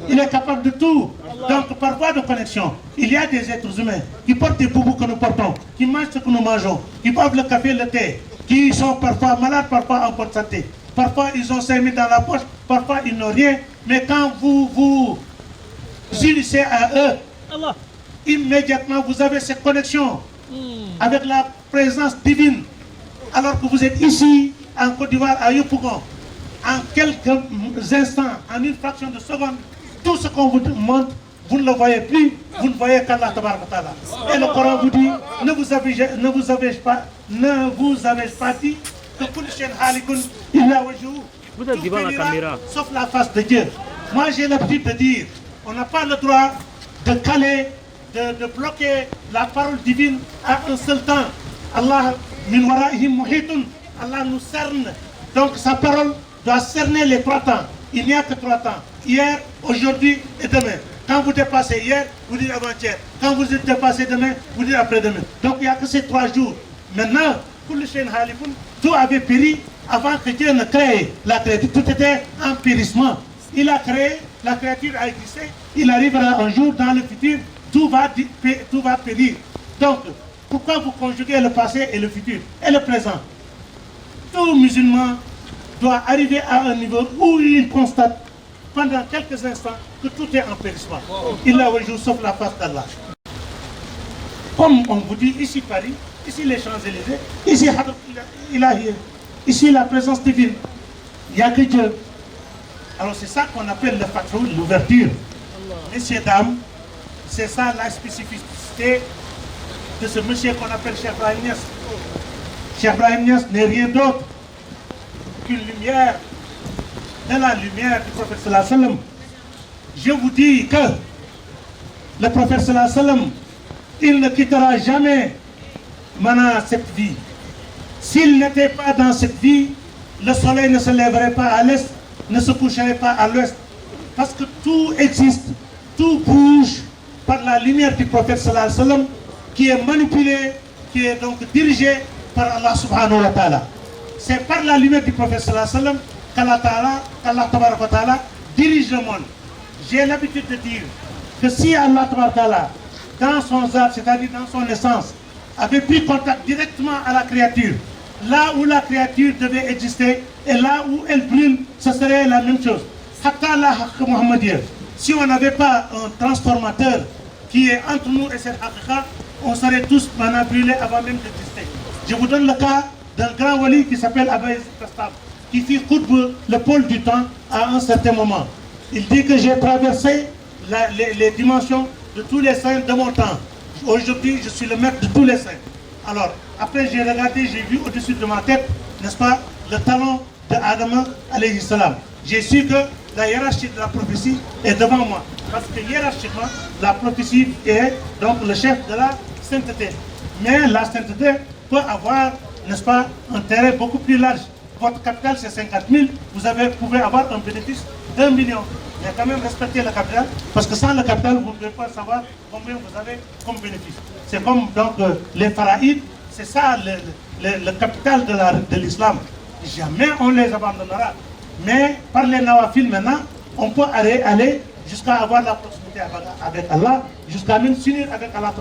Il est capable de tout. Donc, par voie de connexion, il y a des êtres humains qui portent des boubous que nous portons, qui mangent ce que nous mangeons, qui boivent le café, le thé, qui sont parfois malades, parfois en bonne santé. Parfois, ils ont 5 000 dans la poche, parfois, ils n'ont rien. Mais quand vous unissez à eux, immédiatement, vous avez cette connexion avec la présence divine. Alors que vous êtes ici, en Côte d'Ivoire, à Yopougon, en quelques instants, en une fraction de seconde, tout ce qu'on vous montre, vous ne le voyez plus, vous ne voyez qu'Allah Tabaraka wa Ta'ala. Et le Coran vous dit, ne vous avez pas dit que Kullu shay'in halikun illa wajhuhu. Tout périra, sauf la face de Dieu. Moi, j'ai l'habitude de dire, on n'a pas le droit de caler, de bloquer la parole divine à un seul temps. Allah min wara'ihim muhitun. Allah nous cerne. Donc sa parole doit cerner les 3 temps. Il n'y a que 3 temps. Hier, aujourd'hui et demain. Quand vous dépassez hier, vous dites avant-hier. Quand vous dépassez demain, vous dites après-demain. Donc il n'y a que ces 3 jours. Maintenant, tout avait péri avant que Dieu ne crée la créature. Tout était en périssement. Il a créé, la créature a existé. Il arrivera un jour dans le futur, tout va périr. Donc, pourquoi vous conjuguez le passé et le futur et le présent? Tout musulman doit arriver à un niveau où il constate pendant quelques instants que tout est en périssement. Il a un jour sauf la face d'Allah. Comme on vous dit ici Paris, ici les Champs-Élysées, ici ici la présence divine. Il n'y a que Dieu. Alors c'est ça qu'on appelle le fatwa, l'ouverture. Messieurs, dames, c'est ça la spécificité de ce monsieur qu'on appelle Cheikh Ibrahim Niass. Cheikh Ibrahim Niass n'est rien d'autre qu'une lumière, de la lumière du prophète sallallahu alayhi wa sallam. Je vous dis que le prophète sallallahu alayhi wa sallam, il ne quittera jamais maintenant cette vie. S'il n'était pas dans cette vie, le soleil ne se lèverait pas à l'est, ne se coucherait pas à l'ouest. Parce que tout existe, tout bouge par la lumière du prophète sallallahu alayhi wa sallam, qui est manipulé, qui est donc dirigé par Allah subhanahu wa ta'ala. C'est par la lumière du prophète sallallahu alayhi wa sallam qu'Allah tabaraka wa ta'ala dirige le monde. J'ai l'habitude de dire que si Allah tabaraka wa ta'ala, dans son zat, c'est-à-dire dans son essence, avait pris contact directement à la créature, là où la créature devait exister et là où elle brûle, ce serait la même chose. Si on n'avait pas un transformateur qui est entre nous et cette haqiqa, on serait tous maintenant brûlés avant même d'exister. Je vous donne le cas d'un grand wali qui s'appelle Abba Yazid Bastami, qui fit khutb le pôle du temps à un certain moment. Il dit que j'ai traversé les dimensions de tous les saints de mon temps. Aujourd'hui, je suis le maître de tous les saints. Alors, après j'ai regardé, j'ai vu au-dessus de ma tête, n'est-ce pas, le talon de Adam alayhi salam. J'ai su que la hiérarchie de la prophétie est devant moi. Parce que hiérarchiquement, la prophétie est donc le chef de la sainteté. Mais la sainteté peut avoir, n'est-ce pas, un terrain beaucoup plus large. Votre capital c'est 50 000, vous pouvez avoir un bénéfice d'1 million. Mais quand même respectez le capital, parce que sans le capital, vous ne pouvez pas savoir combien vous avez comme bénéfice. C'est comme donc les pharaïdes, c'est ça le capital de l'islam. Jamais on les abandonnera. Mais par les nawafil maintenant, on peut aller jusqu'à avoir la proximité avec Allah, jusqu'à même s'unir avec Allah.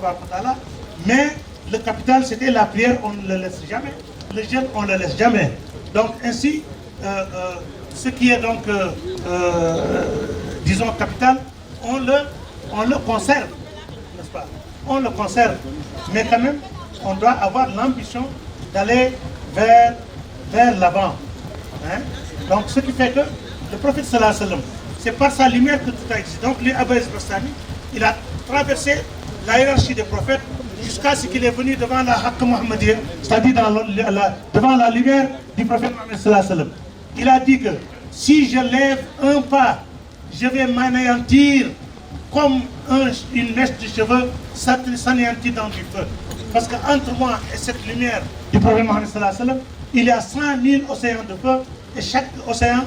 Mais le capital, c'était la prière, on ne le laisse jamais. Le jeûne, on ne le laisse jamais. Donc ainsi, ce qui est donc, disons, capital, on le conserve, n'est-ce pas? On le conserve. Mais quand même, on doit avoir l'ambition d'aller vers l'avant. Hein? Donc ce qui fait que le prophète sallallahu alayhi wa sallam, c'est par sa lumière que tout a existé. Donc Abba Yazid Bastami, il a traversé la hiérarchie des prophètes jusqu'à ce qu'il est venu devant la Haqq Muhammadiyya, c'est-à-dire devant la lumière du prophète Muhammad sallallahu alayhi wa sallam. Il a dit que si je lève un pas, je vais m'anéantir comme une mèche de cheveux s'anéantit dans du feu. Parce qu'entre moi et cette lumière du prophète Muhammad sallallahu alayhi wa sallam, il y a 100 000 océans de feu et chaque océan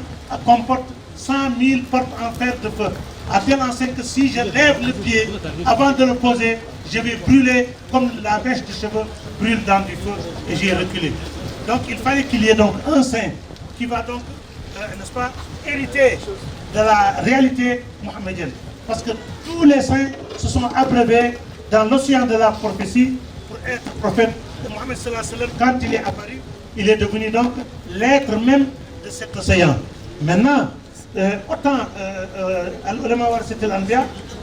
comporte 100 000 portes en fer de feu. À tel enseigne que si je lève le pied avant de le poser, je vais brûler comme la mèche de cheveux brûle dans du feu et j'ai reculé. Donc il fallait qu'il y ait donc un saint qui va donc, n'est-ce pas, hériter de la réalité mohammedienne. Parce que tous les saints se sont abreuvés dans l'océan de la prophétie pour être prophète. Et Mohammed sallallahu alayhi wa sallam, quand il est apparu, il est devenu donc l'être même de cet océan. Maintenant, autant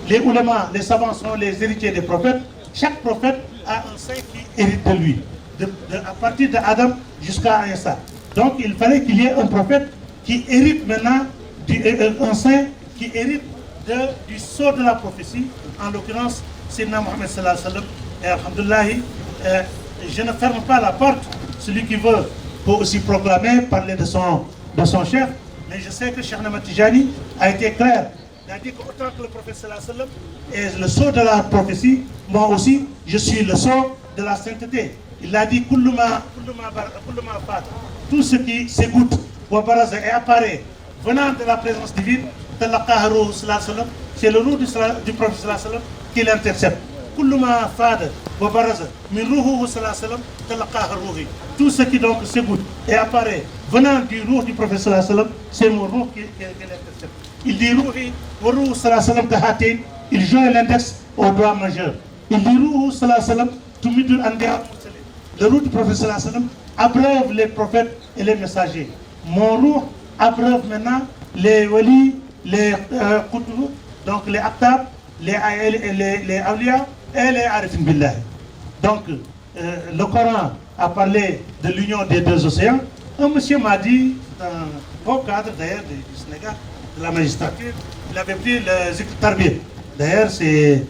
les oulémas, les savants sont les héritiers des prophètes. Chaque prophète a un saint qui hérite de lui, à partir d'Adam jusqu'à Isa. Donc il fallait qu'il y ait un prophète qui hérite maintenant, un saint qui hérite du sceau de la prophétie, en l'occurrence Sayyidina Muhammad sallallahu alayhi wa sallam. Et alhamdoulilah, je ne ferme pas la porte. Celui qui veut peut aussi proclamer, parler de son chef. Mais je sais que Cheikh Ahmed Tijani a été clair. Il a dit qu'autant que le prophète sallallahu alayhi wa sallam est le sceau de la prophétie, moi aussi, je suis le sceau de la sainteté. Il a dit tout ce qui s'égoutte et apparaît venant de la présence divine, c'est le roux du prophète sallallahu alayhi wa sallam qui l'intercepte. Tout ce qui donc s'égoutte et apparaît venant du roux du prophète sallallahu alayhi wa sallam, c'est mon roux qui l'intercepte. Il dit rouhi, sallallahu alayhi wa sallam kahatin, il joint l'index au doigt majeur. Il dit rouhu sallallahu alayhi wa sallam tumidul anbiya. Le roux du prophète sallallahu alayhi wa sallam abreuve les prophètes et les messagers. Mon roux abreuve maintenant les walis, les qutb, donc les aqtab, les awliya et les arifin billah. Donc le Coran a parlé de l'union des deux océans. Un monsieur m'a dit, un beau cadre d'ailleurs du Sénégal, de la magistrature, il avait pris le Zikr Tarbiya. D'ailleurs, c'est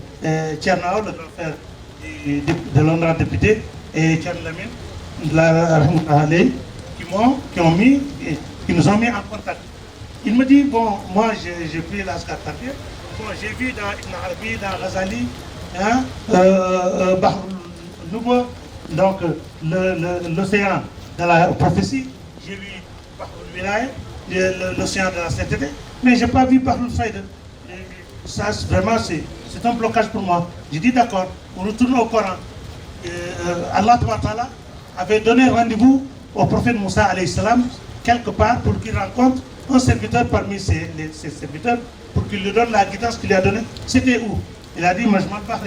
Tchernaou, le grand frère de l'honorable député, et Tchernalamine, qui nous ont mis en contact. Il me dit, bon, moi j'ai pris la Zikr Tarbiya, bon, j'ai vu dans Ibn Arabi, dans Ghazali, Bahr al-Nubuwwa, donc l'océan de la prophétie, j'ai vu Bahr al-Wilaya, l'océan de la sainteté, mais je n'ai pas vu Bahr al-Fayda. Ça, vraiment, c'est un blocage pour moi. J'ai dit d'accord, on retourne au Coran. Allah Ta'ala avait donné rendez-vous au prophète Moussa alayhi salam quelque part pour qu'il rencontre un serviteur parmi ses serviteurs pour qu'il lui donne la guidance qu'il lui a donnée. C'était où? Il a dit, moi je m'en parle,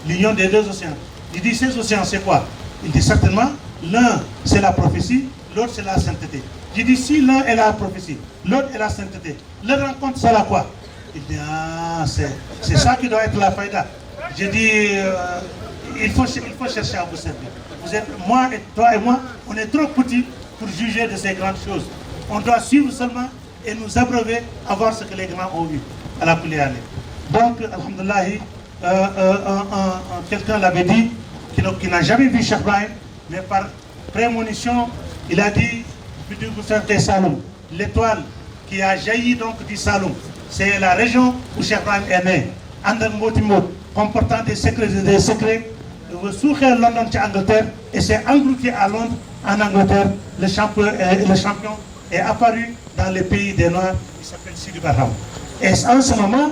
l'union des deux océans. Il dit, ces océans c'est quoi? Il dit certainement, l'un c'est la prophétie, l'autre c'est la sainteté. J'ai dit, si l'un est la prophétie, l'autre est la sainteté, leur rencontre sera quoi? Il dit, ah, c'est ça qui doit être la faïda. J'ai dit, il faut chercher à vous servir. Vous êtes, moi et toi et moi, on est trop petits pour juger de ces grandes choses. On doit suivre seulement et nous abreuver à voir ce que les grands ont vu à la Kuliale. Donc, alhamdoulilah, quelqu'un l'avait dit, qui n'a jamais vu Cheikh Ibrahim, mais par prémonition, il a dit, l'étoile qui a jailli donc du Saloum, c'est la région où Cheikh Ibrahim est né. Andal Motimot, comportant des secrets, London en Angleterre, et c'est englouti à Londres, en Angleterre, le champion est apparu dans les pays des Noirs, il s'appelle Sidi Barham. Et en ce moment,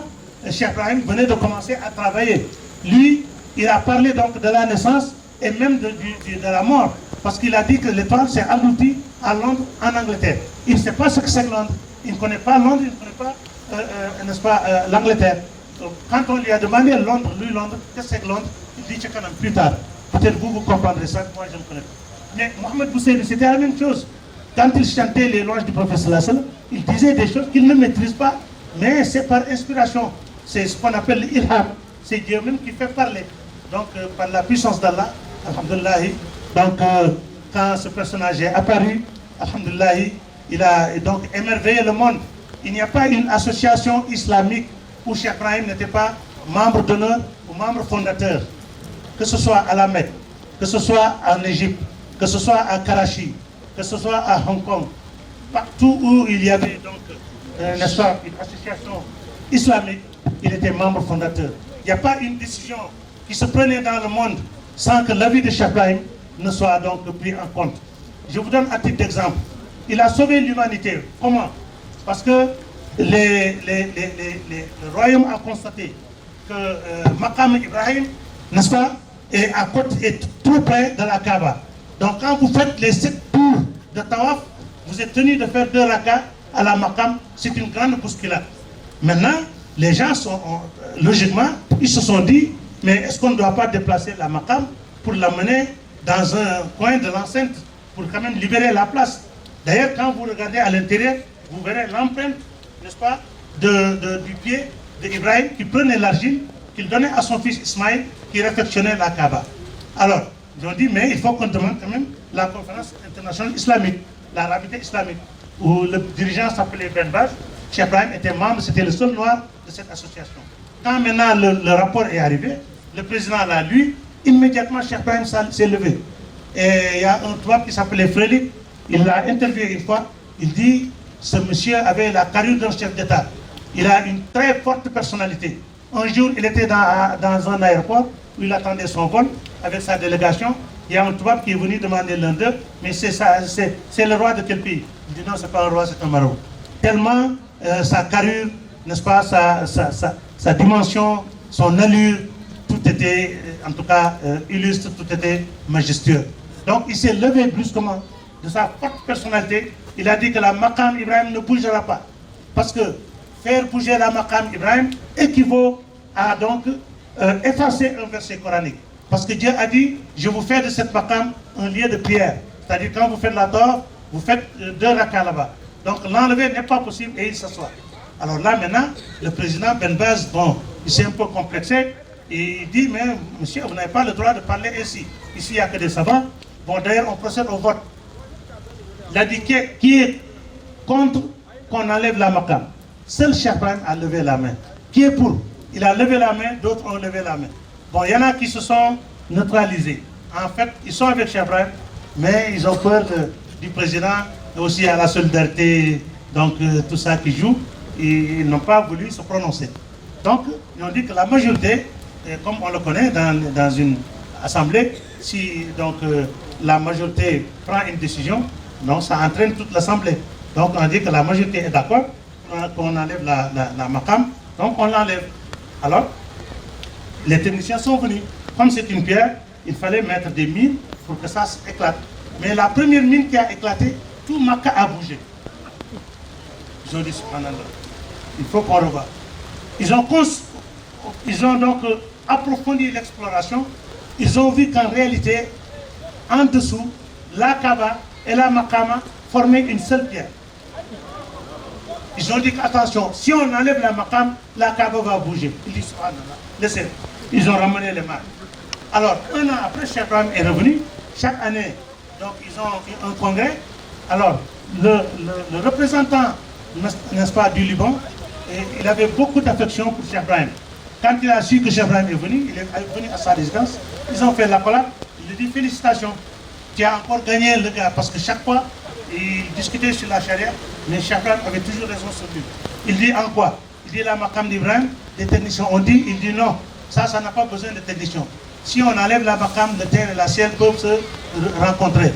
Cheikh Ibrahim venait de commencer à travailler. Lui, il a parlé donc de la naissance et même de la mort, parce qu'il a dit que l'étoile s'est engloutie à Londres, en Angleterre. Il ne sait pas ce que c'est Londres, il ne connaît pas Londres, il ne connaît pas, n'est-ce pas, l'Angleterre. Donc, quand on lui a demandé Londres, qu'est-ce que c'est que Londres, il dit que plus tard. Peut-être vous comprendrez ça, moi je ne connais pas. Mais Mohamed Bousseïd, c'était la même chose. Quand il chantait les louanges du prophète sallallahu alayhi wa sallam, il disait des choses qu'il ne maîtrise pas, mais c'est par inspiration. C'est ce qu'on appelle l'ilham. C'est Dieu même qui fait parler. Donc, par la puissance d'Allah, alhamdulillah, donc, quand ce personnage est apparu, alhamdulillah, il a donc émerveillé le monde. Il n'y a pas une association islamique où Cheikh Ibrahim n'était pas membre d'honneur ou membre fondateur. Que ce soit à la Mecque, que ce soit en Égypte, que ce soit à Karachi, que ce soit à Hong Kong, partout où il y avait donc, n'est-ce pas, une association islamique, il était membre fondateur. Il n'y a pas une décision qui se prenait dans le monde sans que l'avis de Cheikh Ibrahim ne soit donc pris en compte. Je vous donne un titre d'exemple. Il a sauvé l'humanité. Comment? Parce que le royaume a constaté que Maqam Ibrahim, n'est-ce pas, est tout près de la Kaaba. Donc quand vous faites les 7 tours de Tawaf, vous êtes tenu de faire 2 rakas à la Maqam. C'est une grande bousculade. Maintenant, les gens logiquement, ils se sont dit, mais est-ce qu'on ne doit pas déplacer la Maqam pour l'amener dans un coin de l'enceinte, pour quand même libérer la place? D'ailleurs, quand vous regardez à l'intérieur, vous verrez l'empreinte, n'est-ce pas, du pied d'Ibrahim qui prenait l'argile, qu'il donnait à son fils Ismaïl, qui réfectionnait la Kaaba. Alors, ils ont dit, mais il faut qu'on demande quand même la conférence internationale islamique, la Rabita islamique, où le dirigeant s'appelait Ben Baz. Cheikh Ibrahim était membre, c'était le seul noir de cette association. Quand maintenant le rapport est arrivé, le président l'a lu, immédiatement Cheikh Ibrahim s'est levé. Et il y a un tubaab qui s'appelait Frédéric, Il l'a interviewé une fois. Il dit, ce monsieur avait la carrure d'un chef d'État. Il a une très forte personnalité. Un jour, il était dans un aéroport où il attendait son vol avec sa délégation. Il y a un tubaab qui est venu demander l'un d'eux, mais c'est le roi de quel pays? Il dit non, c'est pas un roi, c'est un marabout. Tellement sa carrure, n'est-ce pas, sa dimension, son allure, tout était, en tout cas, illustre, tout était majestueux. Donc il s'est levé brusquement de sa forte personnalité. Il a dit que la maqam Ibrahim ne bougera pas. Parce que faire bouger la maqam Ibrahim équivaut à donc effacer un verset coranique. Parce que Dieu a dit, je vous fais de cette maqam un lieu de prière. C'est-à-dire quand vous faites la tort, vous faites 2 rakas là-bas. Donc l'enlever n'est pas possible et il s'assoit. Alors là maintenant, le président Ben Baz, bon, il s'est un peu complexé. Et il dit, mais monsieur, vous n'avez pas le droit de parler ainsi. Ici, il n'y a que des savants. Bon, d'ailleurs, on procède au vote. Il a dit qui est contre qu'on enlève la maqam. Seul Cheikh Ibrahim a levé la main. Qui est pour? Il a levé la main, d'autres ont levé la main. Bon, il y en a qui se sont neutralisés. En fait, ils sont avec Cheikh Ibrahim, mais ils ont peur du président et aussi à la solidarité, donc tout ça qui joue. Et ils n'ont pas voulu se prononcer. Donc, ils ont dit que la majorité, comme on le connaît dans une assemblée, si donc la majorité prend une décision, donc ça entraîne toute l'assemblée. Donc on dit que la majorité est d'accord qu'on enlève la maqam, donc on l'enlève. Alors, les techniciens sont venus. Comme c'est une pierre, il fallait mettre des mines pour que ça éclate. Mais la première mine qui a éclaté, tout Makkah a bougé. Ils ont dit, subhanallah, il faut qu'on revoie. Ils ont donc approfondi l'exploration. Ils ont vu qu'en réalité, en dessous, la Kaaba et la Maqama formaient une seule pierre. Ils ont dit attention, si on enlève la Maqam, la Kaaba va bouger. Ils disent, laissez. Ils ont ramené les marques. Alors, un an après, Cheikh Ibrahim est revenu. Chaque année, donc, ils ont un congrès. Alors, le représentant, n'est-ce pas, du Liban, il avait beaucoup d'affection pour Cheikh Ibrahim. Quand il a su que Cheikh Ibrahim est venu, il est venu à sa résidence. Ils ont fait l'accolade. Il lui dit félicitations. Tu as encore gagné le gars, parce que chaque fois, il discutait sur la charia, mais Cheikh Ibrahim avait toujours raison sur lui. Il dit en quoi? Il dit la maqam d'Ibrahim, les techniciens ont dit, il dit non, ça n'a pas besoin de techniciens. Si on enlève la maqam, le terre et la ciel peuvent se rencontrer.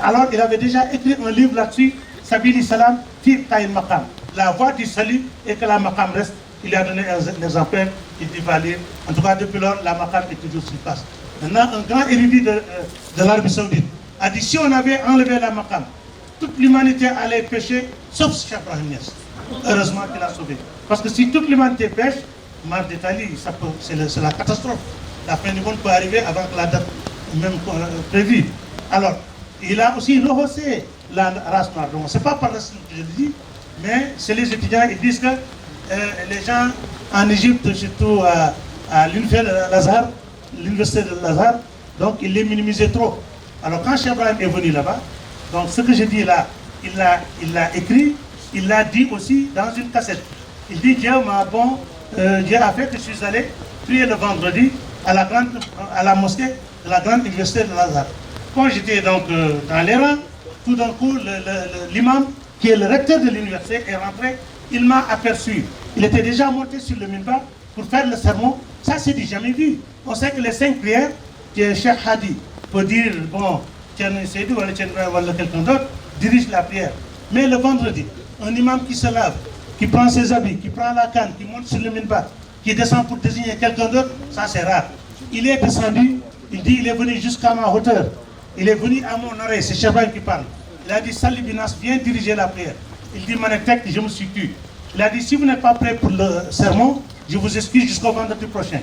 Alors il avait déjà écrit un livre là-dessus, Sabili Salam, Fi Taïn Maqam, la voie du salut et que la maqam reste. Il a donné un exemplaire, il dit va lire. En tout cas, depuis lors, la maqam est toujours sur place. Maintenant, un grand érudit de l'Arabie Saoudite a dit si on avait enlevé la maqam, toute l'humanité allait pécher, sauf Cheikh Ibrahim Niass. Heureusement qu'il a sauvé. Parce que si toute l'humanité pêche, Mar d'Italie, c'est la catastrophe. La fin du monde peut arriver avant que la date même prévue. Alors, il a aussi rehaussé la race noire. Donc, ce n'est pas par racisme que je le dis, mais c'est les étudiants, ils disent que les gens en Égypte, surtout à l'université de Lazare, donc ils les minimisaient trop. Alors quand Cheikh Ibrahim est venu là-bas, donc ce que je dis là, il l'a écrit, il l'a dit aussi dans une cassette. Il dit Dieu a fait que je suis allé prier le vendredi à la mosquée de la grande université de Lazare. Quand j'étais donc dans les rangs, tout d'un coup l'imam qui est le recteur de l'université est rentré, il m'a aperçu. Il était déjà monté sur le minbar pour faire le sermon. Ça, c'est du jamais vu. On sait que les 5 prières, que Cheikh Hadi peut dire, bon, Tcherno Seydou ou quelqu'un d'autre, dirige la prière. Mais le vendredi, un imam qui se lave, qui prend ses habits, qui prend la canne, qui monte sur le minbar, qui descend pour désigner quelqu'un d'autre, ça c'est rare. Il est descendu, il dit, il est venu jusqu'à ma hauteur. Il est venu à mon oreille, c'est Cheikh Ibrahim qui parle. Il a dit, Salih Binas, viens diriger la prière. Il dit, Manetek, je me suis tué. Il a dit, si vous n'êtes pas prêt pour le sermon, je vous excuse jusqu'au vendredi prochain.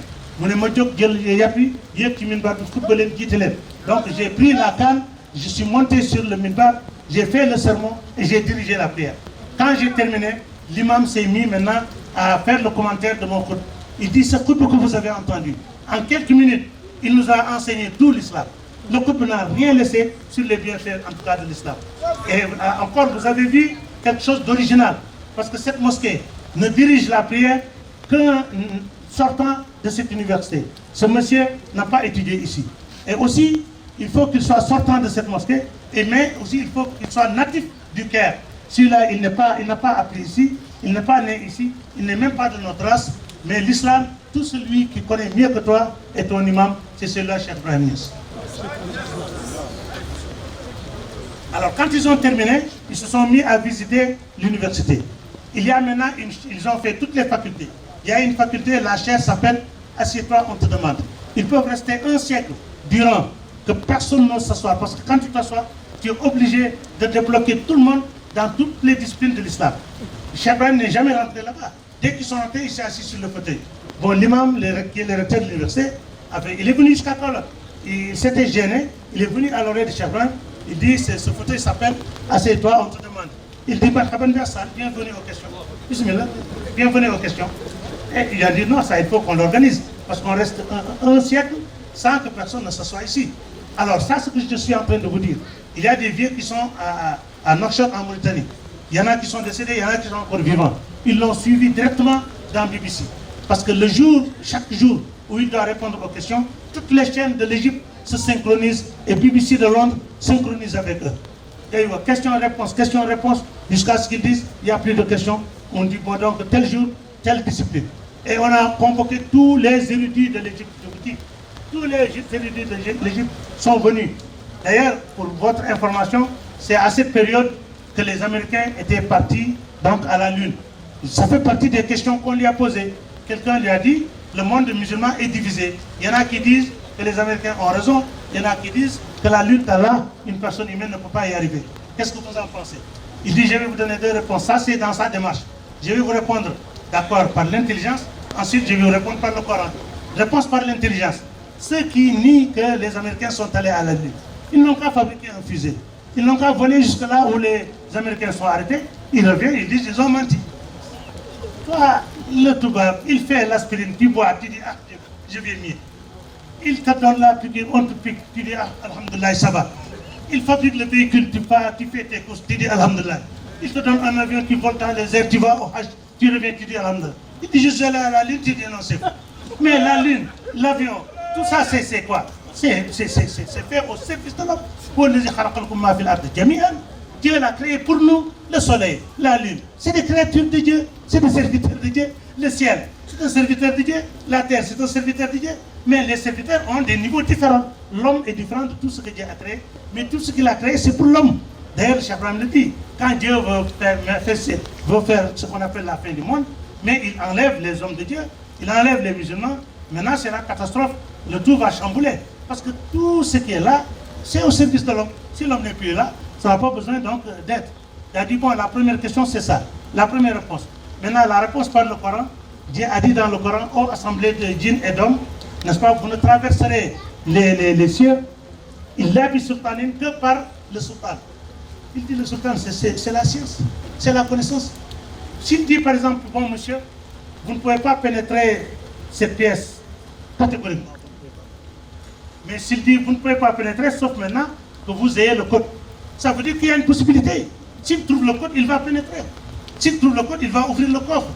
Donc j'ai pris la canne, je suis monté sur le minbar, j'ai fait le sermon et j'ai dirigé la prière. Quand j'ai terminé, l'imam s'est mis maintenant à faire le commentaire de mon khutba. Il dit, ce khutba que vous avez entendu, en quelques minutes, il nous a enseigné tout l'islam. Le khutba n'a rien laissé sur les bienfaits, en tout cas, de l'islam. Et encore, vous avez vu quelque chose d'original. Parce que cette mosquée ne dirige la prière qu'en sortant de cette université. Ce monsieur n'a pas étudié ici. Et aussi, il faut qu'il soit sortant de cette mosquée, mais aussi il faut qu'il soit natif du Caire. Celui-là, il n'a pas appris ici, il n'est pas né ici, il n'est même pas de notre race, mais l'islam, tout celui qui connaît mieux que toi et ton imam, c'est celui-là, Cheikh Ibrahim Niass. Alors quand ils ont terminé, ils se sont mis à visiter l'université. Il y a maintenant, ils ont fait toutes les facultés. Il y a une faculté, la chaire s'appelle « Assieds-toi, on te demande ». Ils peuvent rester un siècle durant, que personne ne s'assoit. Parce que quand tu t'assois, tu es obligé de débloquer tout le monde dans toutes les disciplines de l'islam. Cheikh Ibrahim n'est jamais rentré là-bas. Dès qu'ils sont rentrés, il s'est assis sur le fauteuil. Bon, l'imam, qui est le recteur de l'université, il est venu jusqu'à Kaolack. Il s'était gêné, il est venu à l'oreille de Cheikh Ibrahim. Il dit, ce fauteuil s'appelle « Assieds-toi, on te demande ». Il dit, bienvenue aux questions. Bismillah, bienvenue aux questions. Et il a dit, non, ça, il faut qu'on l'organise. Parce qu'on reste un siècle sans que personne ne s'assoie ici. Alors, ça, c'est ce que je suis en train de vous dire. Il y a des vieux qui sont à Nouakchott, en Mauritanie. Il y en a qui sont décédés, il y en a qui sont encore vivants. Ils l'ont suivi directement dans BBC. Parce que le jour, chaque jour où il doit répondre aux questions, toutes les chaînes de l'Égypte se synchronisent et BBC de Londres synchronise avec eux. Et question-réponse, jusqu'à ce qu'ils disent, il n'y a plus de questions. On dit, bon, donc, tel jour, telle discipline. Et on a convoqué tous les érudits de l'Égypte. Tous les érudits de l'Égypte sont venus. D'ailleurs, pour votre information, c'est à cette période que les Américains étaient partis donc à la Lune. Ça fait partie des questions qu'on lui a posées. Quelqu'un lui a dit, le monde musulman est divisé. Il y en a qui disent que les Américains ont raison, il y en a qui disent que la lutte d'Allah, une personne humaine ne peut pas y arriver. Qu'est-ce que vous en pensez? Il dit, je vais vous donner deux réponses. Ça, c'est dans sa démarche. Je vais vous répondre, d'accord, par l'intelligence. Ensuite, je vais vous répondre par le Coran. Réponse par l'intelligence. Ceux qui nient que les Américains sont allés à la Lune, ils n'ont qu'à fabriquer un fusée. Ils n'ont qu'à voler jusque là où les Américains sont arrêtés. Ils reviennent, ils disent, ils ont menti. Toi, le Toubab, il fait l'aspirine, tu bois, tu dis, ah, je vais mieux. Il te donne la piqûre, on te pique, tu dis, ah, alhamdoulilah, ça va. Il fabrique le véhicule, tu pars, tu fais tes courses, tu dis, alhamdoulilah. Il te donne un avion qui vole dans les airs, tu vas au Hajj, tu reviens, tu dis, alhamdoulilah. Il dit, je suis allé à la Lune, tu dis, non, c'est faux. Mais la Lune, l'avion, tout ça, c'est quoi? C'est fait au service de l'homme. Dieu l'a créé pour nous, le soleil, la lune. C'est des créatures de Dieu, c'est des serviteurs de Dieu. Le ciel, c'est un serviteur de Dieu. La terre, c'est un serviteur de Dieu. Mais les serviteurs ont des niveaux différents. L'homme est différent de tout ce que Dieu a créé. Mais tout ce qu'il a créé, c'est pour l'homme. D'ailleurs, Cheikh Ibrahim le dit. Quand Dieu veut faire ce qu'on appelle la fin du monde, mais il enlève les hommes de Dieu, il enlève les musulmans. Maintenant, c'est la catastrophe. Le tout va chambouler. Parce que tout ce qui est là, c'est au service de l'homme. Si l'homme n'est plus là, ça n'a pas besoin donc d'être. Il a dit, bon, la première question, c'est ça. La première réponse. Maintenant, la réponse par le Coran. Dieu a dit dans le Coran, ô assemblée de djinns et d'hommes, n'est-ce pas, vous ne traverserez les cieux, il l'a dit sultanine que par le sultan. Il dit le sultan, c'est la science, c'est la connaissance. S'il dit par exemple, bon monsieur, vous ne pouvez pas pénétrer cette pièce catégoriquement. Mais s'il dit, vous ne pouvez pas pénétrer, sauf maintenant que vous ayez le code. Ça veut dire qu'il y a une possibilité. S'il trouve le code, il va pénétrer. S'il trouve le code, il va ouvrir le coffre.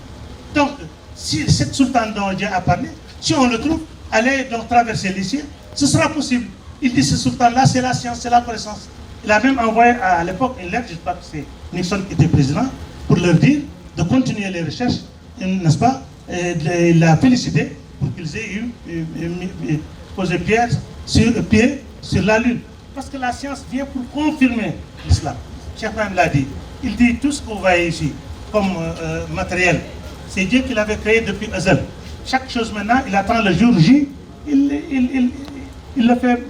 Donc, si cette sultane dont Dieu a parlé, si on le trouve, allez donc traverser les cieux, ce sera possible. Il dit, ce sultan-là, c'est la science, c'est la connaissance. Il a même envoyé à l'époque une lettre, je crois que c'est Nixon qui était président, pour leur dire de continuer les recherches, n'est-ce pas? Et il l'a félicité pour qu'ils aient posé pied sur la Lune. Parce que la science vient pour confirmer l'islam. Cheikh Ibrahim l'a dit. Il dit tout ce que vous voyez ici comme matériel, c'est Dieu qui l'avait créé depuis Azal. Chaque chose maintenant, il attend le jour J, il le fait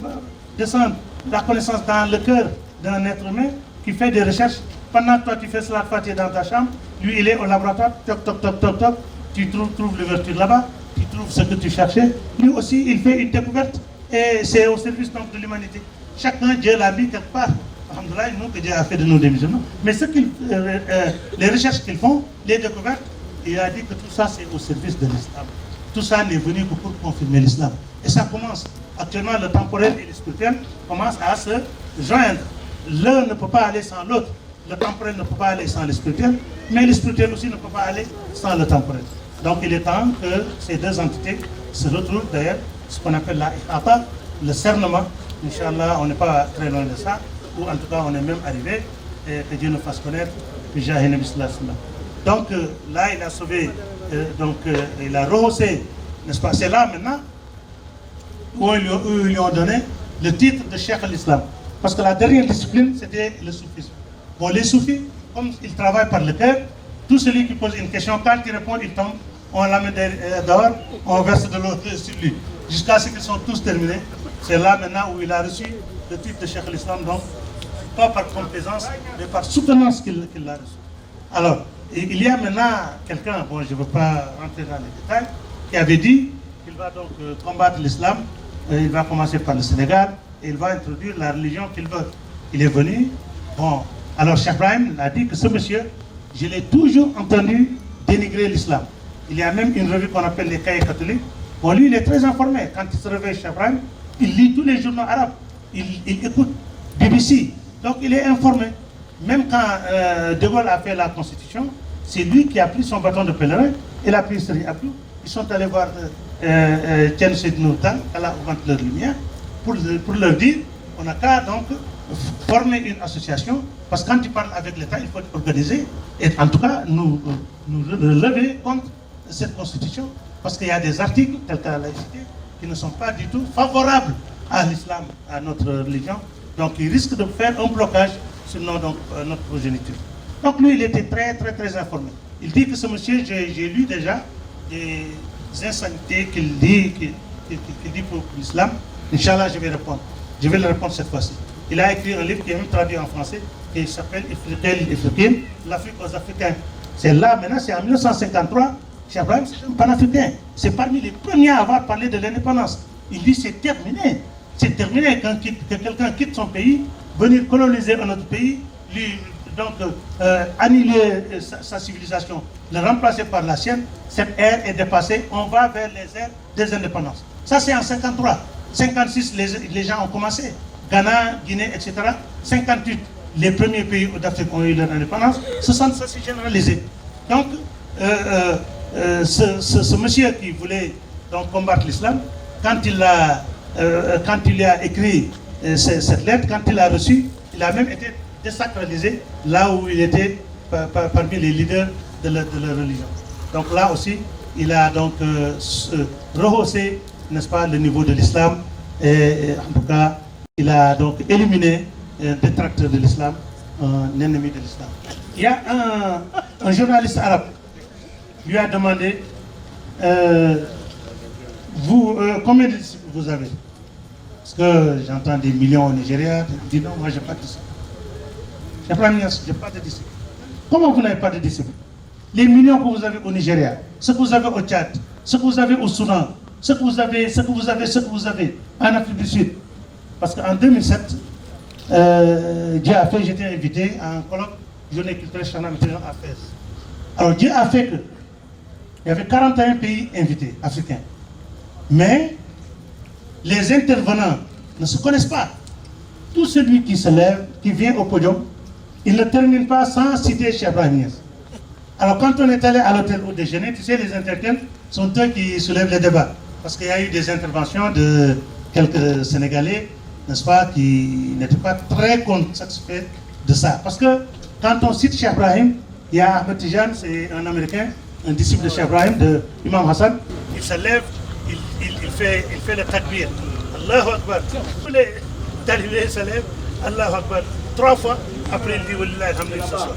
descendre la connaissance dans le cœur d'un être humain qui fait des recherches. Pendant que toi tu fais cela dans ta chambre, lui il est au laboratoire, toc toc toc toc toc, tu trouves l'ouverture là-bas, tu trouves ce que tu cherchais. Lui aussi il fait une découverte et c'est au service donc de l'humanité. Chacun, Dieu l'a mis quelque part. Alhamdoulilah, nous que Dieu a fait de nous des musulmans. Mais les recherches qu'ils font, les découvertes, il a dit que tout ça c'est au service de l'islam. Tout ça n'est venu que pour confirmer l'islam. Et ça commence. Actuellement, le temporel et le spirituel commencent à se joindre. L'un ne peut pas aller sans l'autre. Le temporel ne peut pas aller sans le spirituel, mais le spirituel aussi ne peut pas aller sans le temporel. Donc il est temps que ces deux entités se retrouvent d'ailleurs, ce qu'on appelle la ihata, le cernement, Inch'Allah, on n'est pas très loin de ça, ou en tout cas, on est même arrivé, et que Dieu nous fasse connaître. Donc là, il a sauvé, il a rehaussé, n'est-ce pas? C'est là maintenant où ils lui ont donné le titre de Cheikh al-Islam. Parce que la dernière discipline, c'était le soufisme. Bon, les soufis, comme ils travaillent par le cœur, tout celui qui pose une question, quand il répond, il tombe, on la met dehors, on verse de l'eau sur lui, jusqu'à ce qu'ils sont tous terminés. C'est là maintenant où il a reçu le titre de Cheikh al-Islam, donc pas par complaisance, mais par soutenance qu'il l'a reçu. Alors, il y a maintenant quelqu'un, bon, je ne veux pas rentrer dans les détails, qui avait dit qu'il va donc combattre l'islam. Il va commencer par le Sénégal et il va introduire la religion qu'il veut. Il est venu. Bon, alors Cheikh Ibrahim a dit que ce monsieur, je l'ai toujours entendu dénigrer l'islam. Il y a même une revue qu'on appelle les Cahiers catholiques. Bon, lui, il est très informé. Quand il se réveille, Cheikh Ibrahim, il lit tous les journaux arabes. Il écoute BBC. Donc, il est informé. Même quand De Gaulle a fait la Constitution, c'est lui qui a pris son bâton de pèlerin et l'a pris Serigne Abdou. Ils sont allés voir Tien Seydou Nourtal, Allah augmente leur lumière, pour leur dire, on n'a qu'à donc former une association, parce que quand tu parles avec l'État, il faut être organisé, et en tout cas, nous relever contre cette Constitution, parce qu'il y a des articles, tels que la laïcité, qui ne sont pas du tout favorables à l'islam, à notre religion, donc ils risquent de faire un blocage sur notre progéniture. Donc lui, il était très, très, très informé. Il dit que ce monsieur, j'ai lu déjà des insanités qu'il dit pour l'islam. Inch'Allah, je vais répondre. Je vais le répondre cette fois-ci. Il a écrit un livre qui est même traduit en français, qui s'appelle l'Afrique aux Africains. C'est là, maintenant, c'est en 1953, Cheikh Ibrahim, c'est un panafricain. C'est parmi les premiers à avoir parlé de l'indépendance. Il dit c'est terminé. C'est terminé quand quelqu'un quitte son pays, venir coloniser un autre pays, lui annuler sa civilisation, le remplacer par la sienne. Cette ère est dépassée, on va vers les ères des indépendances. Ça c'est en 53. 56, les gens ont commencé. Ghana, Guinée, etc. 58, les premiers pays d'Afrique ont eu leur indépendance. 60, ça s'est généralisé. Donc, ce monsieur qui voulait donc combattre l'islam, quand il a écrit cette lettre, quand il l'a reçue, il a même été désacralisé là où il était parmi les leaders de la religion. Donc là aussi, il a donc rehaussé, n'est-ce pas, le niveau de l'islam, et en tout cas, il a donc éliminé un détracteur de l'islam, un ennemi de l'islam. Il y a un journaliste arabe lui a demandé combien de disciples vous avez? Parce que j'entends des millions au Nigeria. Il dit non, moi je n'ai pas de disciples. Je n'ai pas de disciples. Comment vous n'avez pas de disciples? Les millions que vous avez au Nigeria, ce que vous avez au Tchad, ce que vous avez au Soudan, ce que vous avez en Afrique du Sud. Parce qu'en 2007, j'étais invité à un colloque journée culturelle Chana Météo à Fès. Alors Dieu a fait que il y avait 41 pays invités africains. Mais les intervenants ne se connaissent pas. Tout celui qui se lève, qui vient au podium, il ne termine pas sans citer Cheikh Ibrahim Niasse. Alors quand on est allé à l'hôtel au déjeuner, tu sais, les intervenants sont eux qui soulèvent les débats. Parce qu'il y a eu des interventions de quelques Sénégalais, n'est-ce pas, qui n'étaient pas très satisfaits de ça. Parce que quand on cite Cheikh Ibrahim, il y a Ahmed Tijan, c'est un Américain, un disciple de Cheikh Ibrahim, de Imam Hassan, il se lève, il fait le takbir. Allahu Akbar. Tous les talibés se lèvent, Allahu Akbar. 3 fois, après il dit Walillah alhamdulillah ce soir.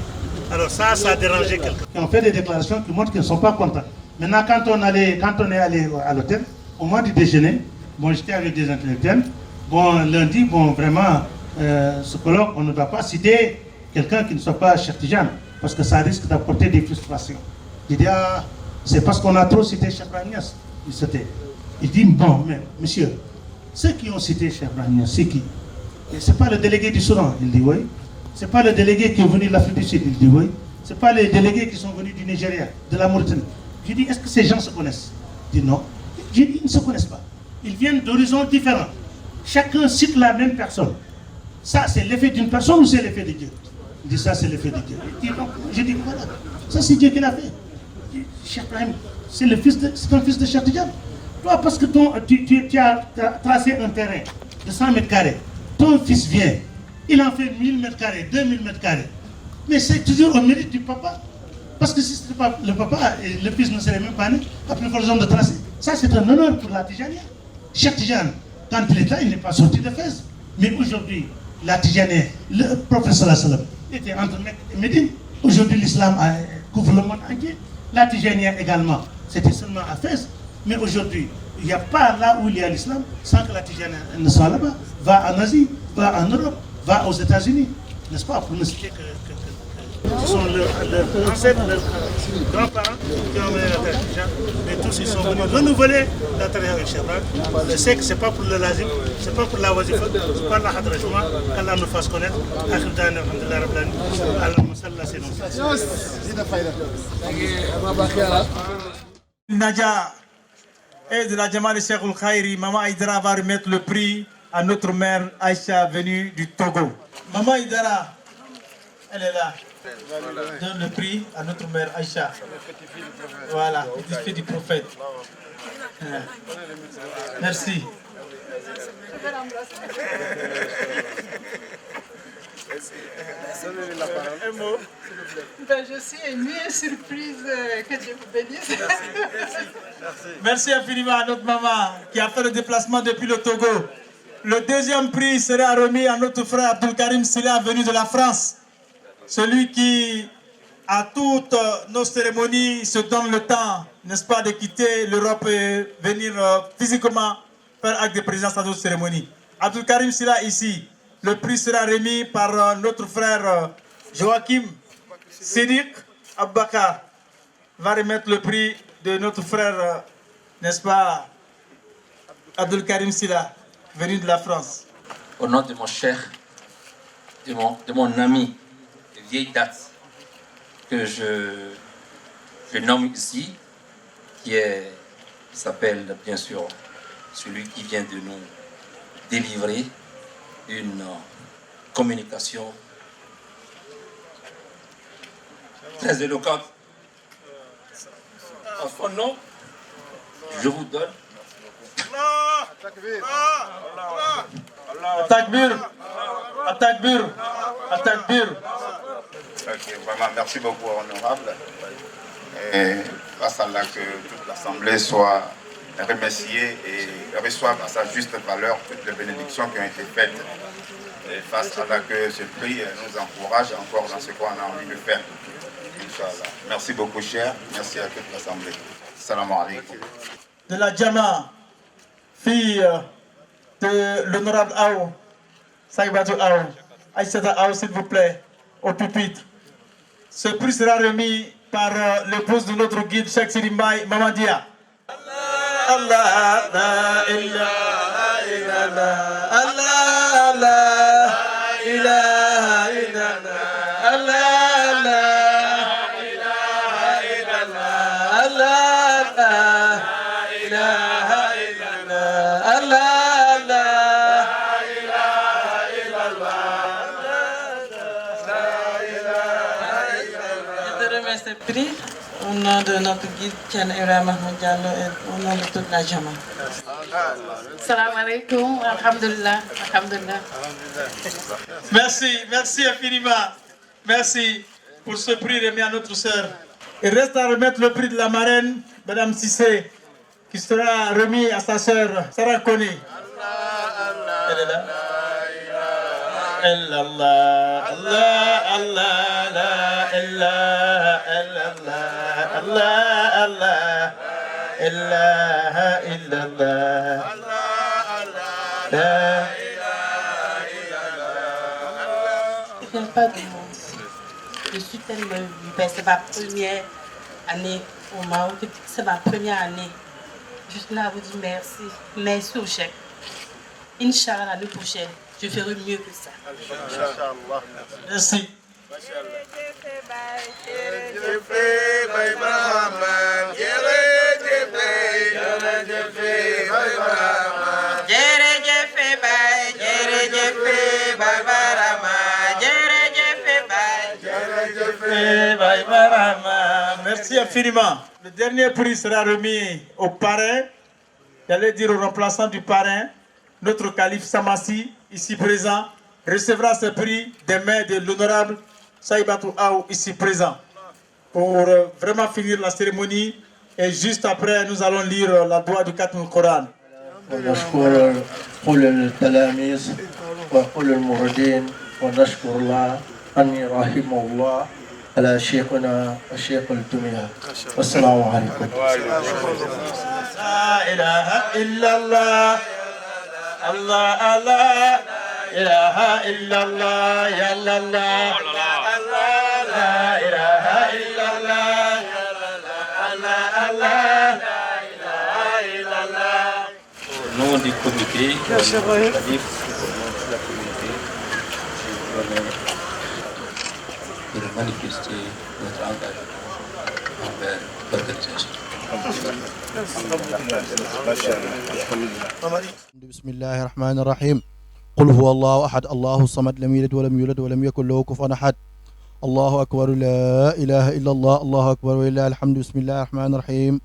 Alors ça a dérangé quelqu'un. On fait des déclarations qui montrent qu'ils ne sont pas contents. Maintenant, quand on est allé à l'hôtel, au moment du déjeuner, bon, j'étais avec des intellectuels. Bon, lundi, bon, vraiment, ce colloque, on ne doit pas citer quelqu'un qui ne soit pas Cheikh Tijan, parce que ça risque d'apporter des frustrations. Il dit, c'est parce qu'on a trop cité Cheikh Ibrahim Niasse. Il dit, bon, mais monsieur, ceux qui ont cité Cheikh Ibrahim Niasse, c'est qui? C'est pas le délégué du Soudan? Il dit, oui. C'est pas le délégué qui est venu de l'Afrique du Sud? Il dit, oui. C'est pas les délégués qui sont venus du Nigeria, de la Mauritanie? Je dis, est-ce que ces gens se connaissent? Il dit, non. Je dis, ils ne se connaissent pas. Ils viennent d'horizons différents. Chacun cite la même personne. Ça, c'est l'effet d'une personne ou c'est l'effet de Dieu? Il dit, ça, c'est l'effet de Dieu. Je dis, voilà. Ça, c'est Dieu qui l'a fait. Cheikh Ibrahim, c'est un fils de Cheikh Tijan. Toi, parce que tu as tracé un terrain de 100 mètres carrés. Ton fils vient, il en fait 1000 mètres carrés, 2000 mètres carrés. Mais c'est toujours au mérite du papa. Parce que si ce n'était pas le papa, le fils ne serait même pas né, à plus forte zone de tracé. Ça, c'est un honneur pour la Tijania. Cheikh Tidiane, quand il est là, il n'est pas sorti de Fès. Mais aujourd'hui, la Tijania, le prophète sallallahu alayhi wa sallam, était entre Mecque et Médine. Aujourd'hui, l'islam couvre le monde entier. La Tijania également, c'était seulement à Fès. Mais aujourd'hui, il n'y a pas là où il y a l'islam sans que la Tijania ne soit là-bas. Va en Asie, va en Europe, va aux États-Unis. N'est-ce pas? Pour ne citer que ce sont leurs ancêtres, leurs grands-parents qui ont mené la tradition. Mais tous ils sont venus renouveler la tradition avec Cheikh. Je sais que ce n'est pas pour le lazim, ce n'est pas pour la wazifa, c'est pas la hadrajuma, qu'Allah nous fasse connaître. Akhirdan, alhamdulillah, rabbil alamin. Allahumma salli ala sayyidina. Nadia et de la Jama de Cheikh Oul Khairi, Maman Aïdara va remettre le prix à notre mère Aïcha venue du Togo. Maman Aïdara, elle est là. Donne le prix à notre mère Aïcha. Voilà, petit-fils du prophète. Merci. Un mot. Je suis émue et surprise que Dieu vous bénisse. Merci infiniment à notre maman qui a fait le déplacement depuis le Togo. Le deuxième prix sera remis à notre frère Abdul Karim Silla venu de la France. Celui qui, à toutes nos cérémonies, se donne le temps, n'est-ce pas, de quitter l'Europe et venir physiquement faire acte de présence à nos cérémonies. Abdul Karim Silla ici. Le prix sera remis par notre frère Joachim Sidik Abubakar. Va remettre le prix de notre frère, n'est-ce pas, Abdul Karim Silla, venu de la France. Au nom de mon cher, de mon ami de vieille date, que je nomme ici, qui s'appelle bien sûr celui qui vient de nous délivrer une communication très éloquente. En son nom, je vous donne Takbir, Takbir, Takbir. Ok, vraiment, merci beaucoup, honorable. Et grâce à Allah, que toute l'Assemblée soit remerciée et reçoive à sa juste valeur toutes les bénédictions qui ont été faites. Et face à Allah, que ce prix nous encourage encore dans ce qu'on a envie de faire. Inch'Allah. Merci beaucoup, cher. Merci à toute l'Assemblée. Salam alaikum. De la Jama, fille de l'honorable Aou, Saïbatou Aou, Aïssata Aou, s'il vous plaît, au pupitre. Ce prix sera remis par l'épouse de notre guide, Cheikh Sirimbaï Mamadia. Allah, la ilaha illallah, Allah, la ilaha illallah, Allah, la ilaha illallah, Allah, la ilaha illallah, Allah, la ilaha illallah, Je te remercie ce prix au nom de notre guide Ken Ibrahim Mahmoud Diallo et au nom de toute la Jama. Salam alaikum, alhamdulillah, alhamdulillah. Merci, merci infiniment. Merci pour ce prix remis à notre sœur. Il reste à remettre le prix de la marraine, Madame Sissé, qui sera remis à sa sœur, Sarah Koni. Elle est là. Allah, Allah, Allah, la ilaha illallah, Allah, Allah, ilaha illallah, la Je ne pas de mots. Je suis tellement émue. C'est ma première année au Maroc. C'est ma première année. Je suis là à vous dire merci. Merci au chèque. Inch'Allah, l'année prochaine, je ferai mieux que ça. Merci. Merci infiniment. Le dernier prix sera remis au parrain, j'allais dire au remplaçant du parrain, notre calife Samassi, ici présent, recevra ce prix des mains de l'honorable Saïbatou Aou, ici présent. Pour vraiment finir la cérémonie, et juste après, nous allons lire la doigt du Khatm Coran. ونشكر كل التلاميذ وكل الموردين ونشكر الله أني رحمه الله على شيخنا الشيخ الدمية. والسلام عليكم. لا إله إلا الله الله الله إله إلا الله يا الله لا إله إلا الله الله الله Au nom du comité, de la communauté, de manifester notre engagement envers l'organisation. بسم الله الرحمن الرحيم. قل هو الله أحد الله الصمد لم يلد ولم يولد ولم يكن له كفوا أحد. الله أكبر لا إله إلا الله الله أكبر ولله الحمد. بسم الله الرحمن الرحيم.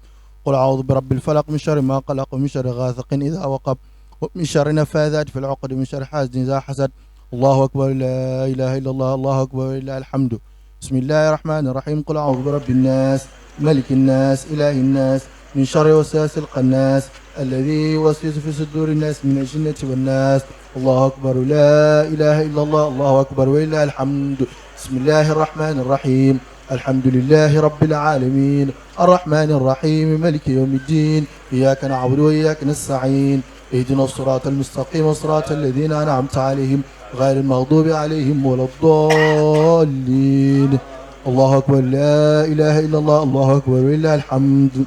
قل أعوذ برب الفلق من شر ما قلق ومن شر غاسق إذا وقب ومن شر نفاذات في العقد ومن شر حاسد إذا حسد. الله أكبر لا إله إلا الله الله أكبر ولله الحمد. بسم الله الرحمن الرحيم. قل أعوذ برب الناس ملك الناس إله الناس من شر وسواس الخناس الذي يوسوس في صدور الناس من الجنة والناس. الله أكبر لا إله إلا الله الله أكبر ولله الحمد. بسم الله الرحمن الرحيم. الحمد لله رب العالمين الرحمن الرحيم ملك يوم الدين إياك نعبد وإياك نستعين اهدنا الصراط المستقيم صراط الذين أنعمت عليهم غير المغضوب عليهم ولا الضالين. الله أكبر لا إله إلا الله الله أكبر ولله الحمد.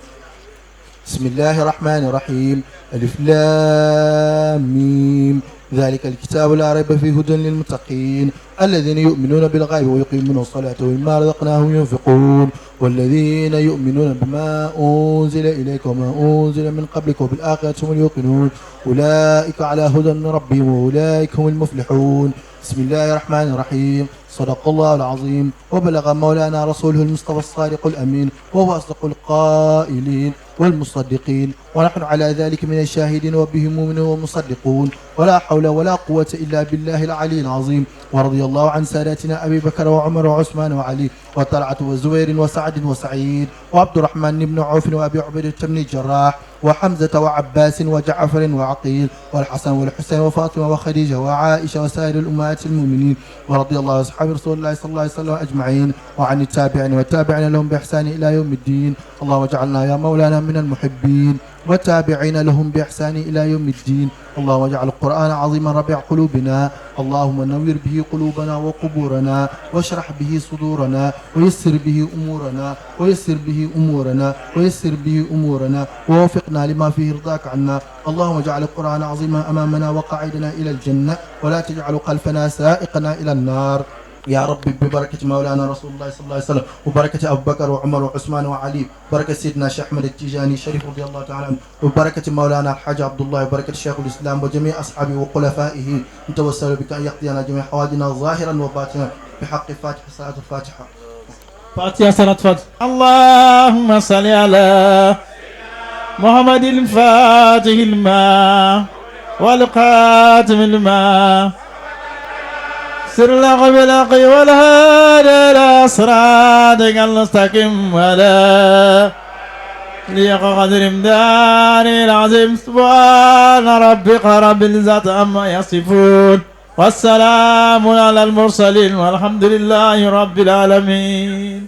بسم الله الرحمن الرحيم. ألف لام ميم ذلك الكتاب لا ريب فيه هدى للمتقين الذين يؤمنون بالغيب ويقيمون الصلاة ومما رزقناهم ينفقون والذين يؤمنون بما أنزل إليك وما أنزل من قبلك وبالآخرة هم اليوقنون أولئك على هدى من ربهم وأولئك هم المفلحون. بسم الله الرحمن الرحيم. صدق الله العظيم وبلغ مولانا رسوله المصطفى الصادق الأمين وهو أصدق القائلين والمصدقين ونحن على ذلك من الشاهدين وبه مؤمنون ومصدقون ولا حول ولا قوة إلا بالله العلي العظيم. ورضي الله عن ساداتنا أبي بكر وعمر وعثمان وعلي وطلعة وزبير وسعد وسعيد وعبد الرحمن بن عوف وأبي عبيدة بن الجراح وحمزة وعباس وجعفر وعقيل والحسن والحسين وفاطمة وخديجة وعائشة وسائر الأمهات المؤمنين. ورضي الله عن أصحاب رسول الله صلى الله عليه وسلم أجمعين وعن التابعين والتابعين لهم بإحسان إلى يوم الدين. اللهم اجعلنا يا مولانا من المحبين والتابعين لهم بإحسان إلى يوم الدين. اللهم اجعل القرآن عظيما ربيع قلوبنا اللهم نوّر به قلوبنا وقبورنا واشرح به صدورنا ويسر به أمورنا ويسر به أمورنا ويسر به أمورنا ووفقنا لما فيه رضاك عنا. اللهم اجعل القرآن عظيما أمامنا وقاعدنا إلى الجنة ولا تجعل خلفنا سائقنا إلى النار يا رب ببركة مولانا رسول الله صلى الله عليه وسلم وبركة أبو بكر وعمر وعثمان وعلي بركة سيدنا الشيخ أحمد التيجاني الشريف رضي الله تعالى عنه وبركة مولانا الحاج عبد الله وبركة شيخ الإسلام وجميع أصحابه وخلفائه نتوسل بك أن يقضينا جميع حوادنا ظاهرا وباطنا بحق فاتحة صلاة الفاتحة. فاتحة صلاة فاتحة. اللهم صل على محمد الفاتح الماء والقاتم الماء سر الأقبلاق والهادي إلى صراطك المستقيم ولا ليق قدر مدار العظيم سبحان ربك رب العزة عما يصفون والسلام على المرسلين والحمد لله رب العالمين.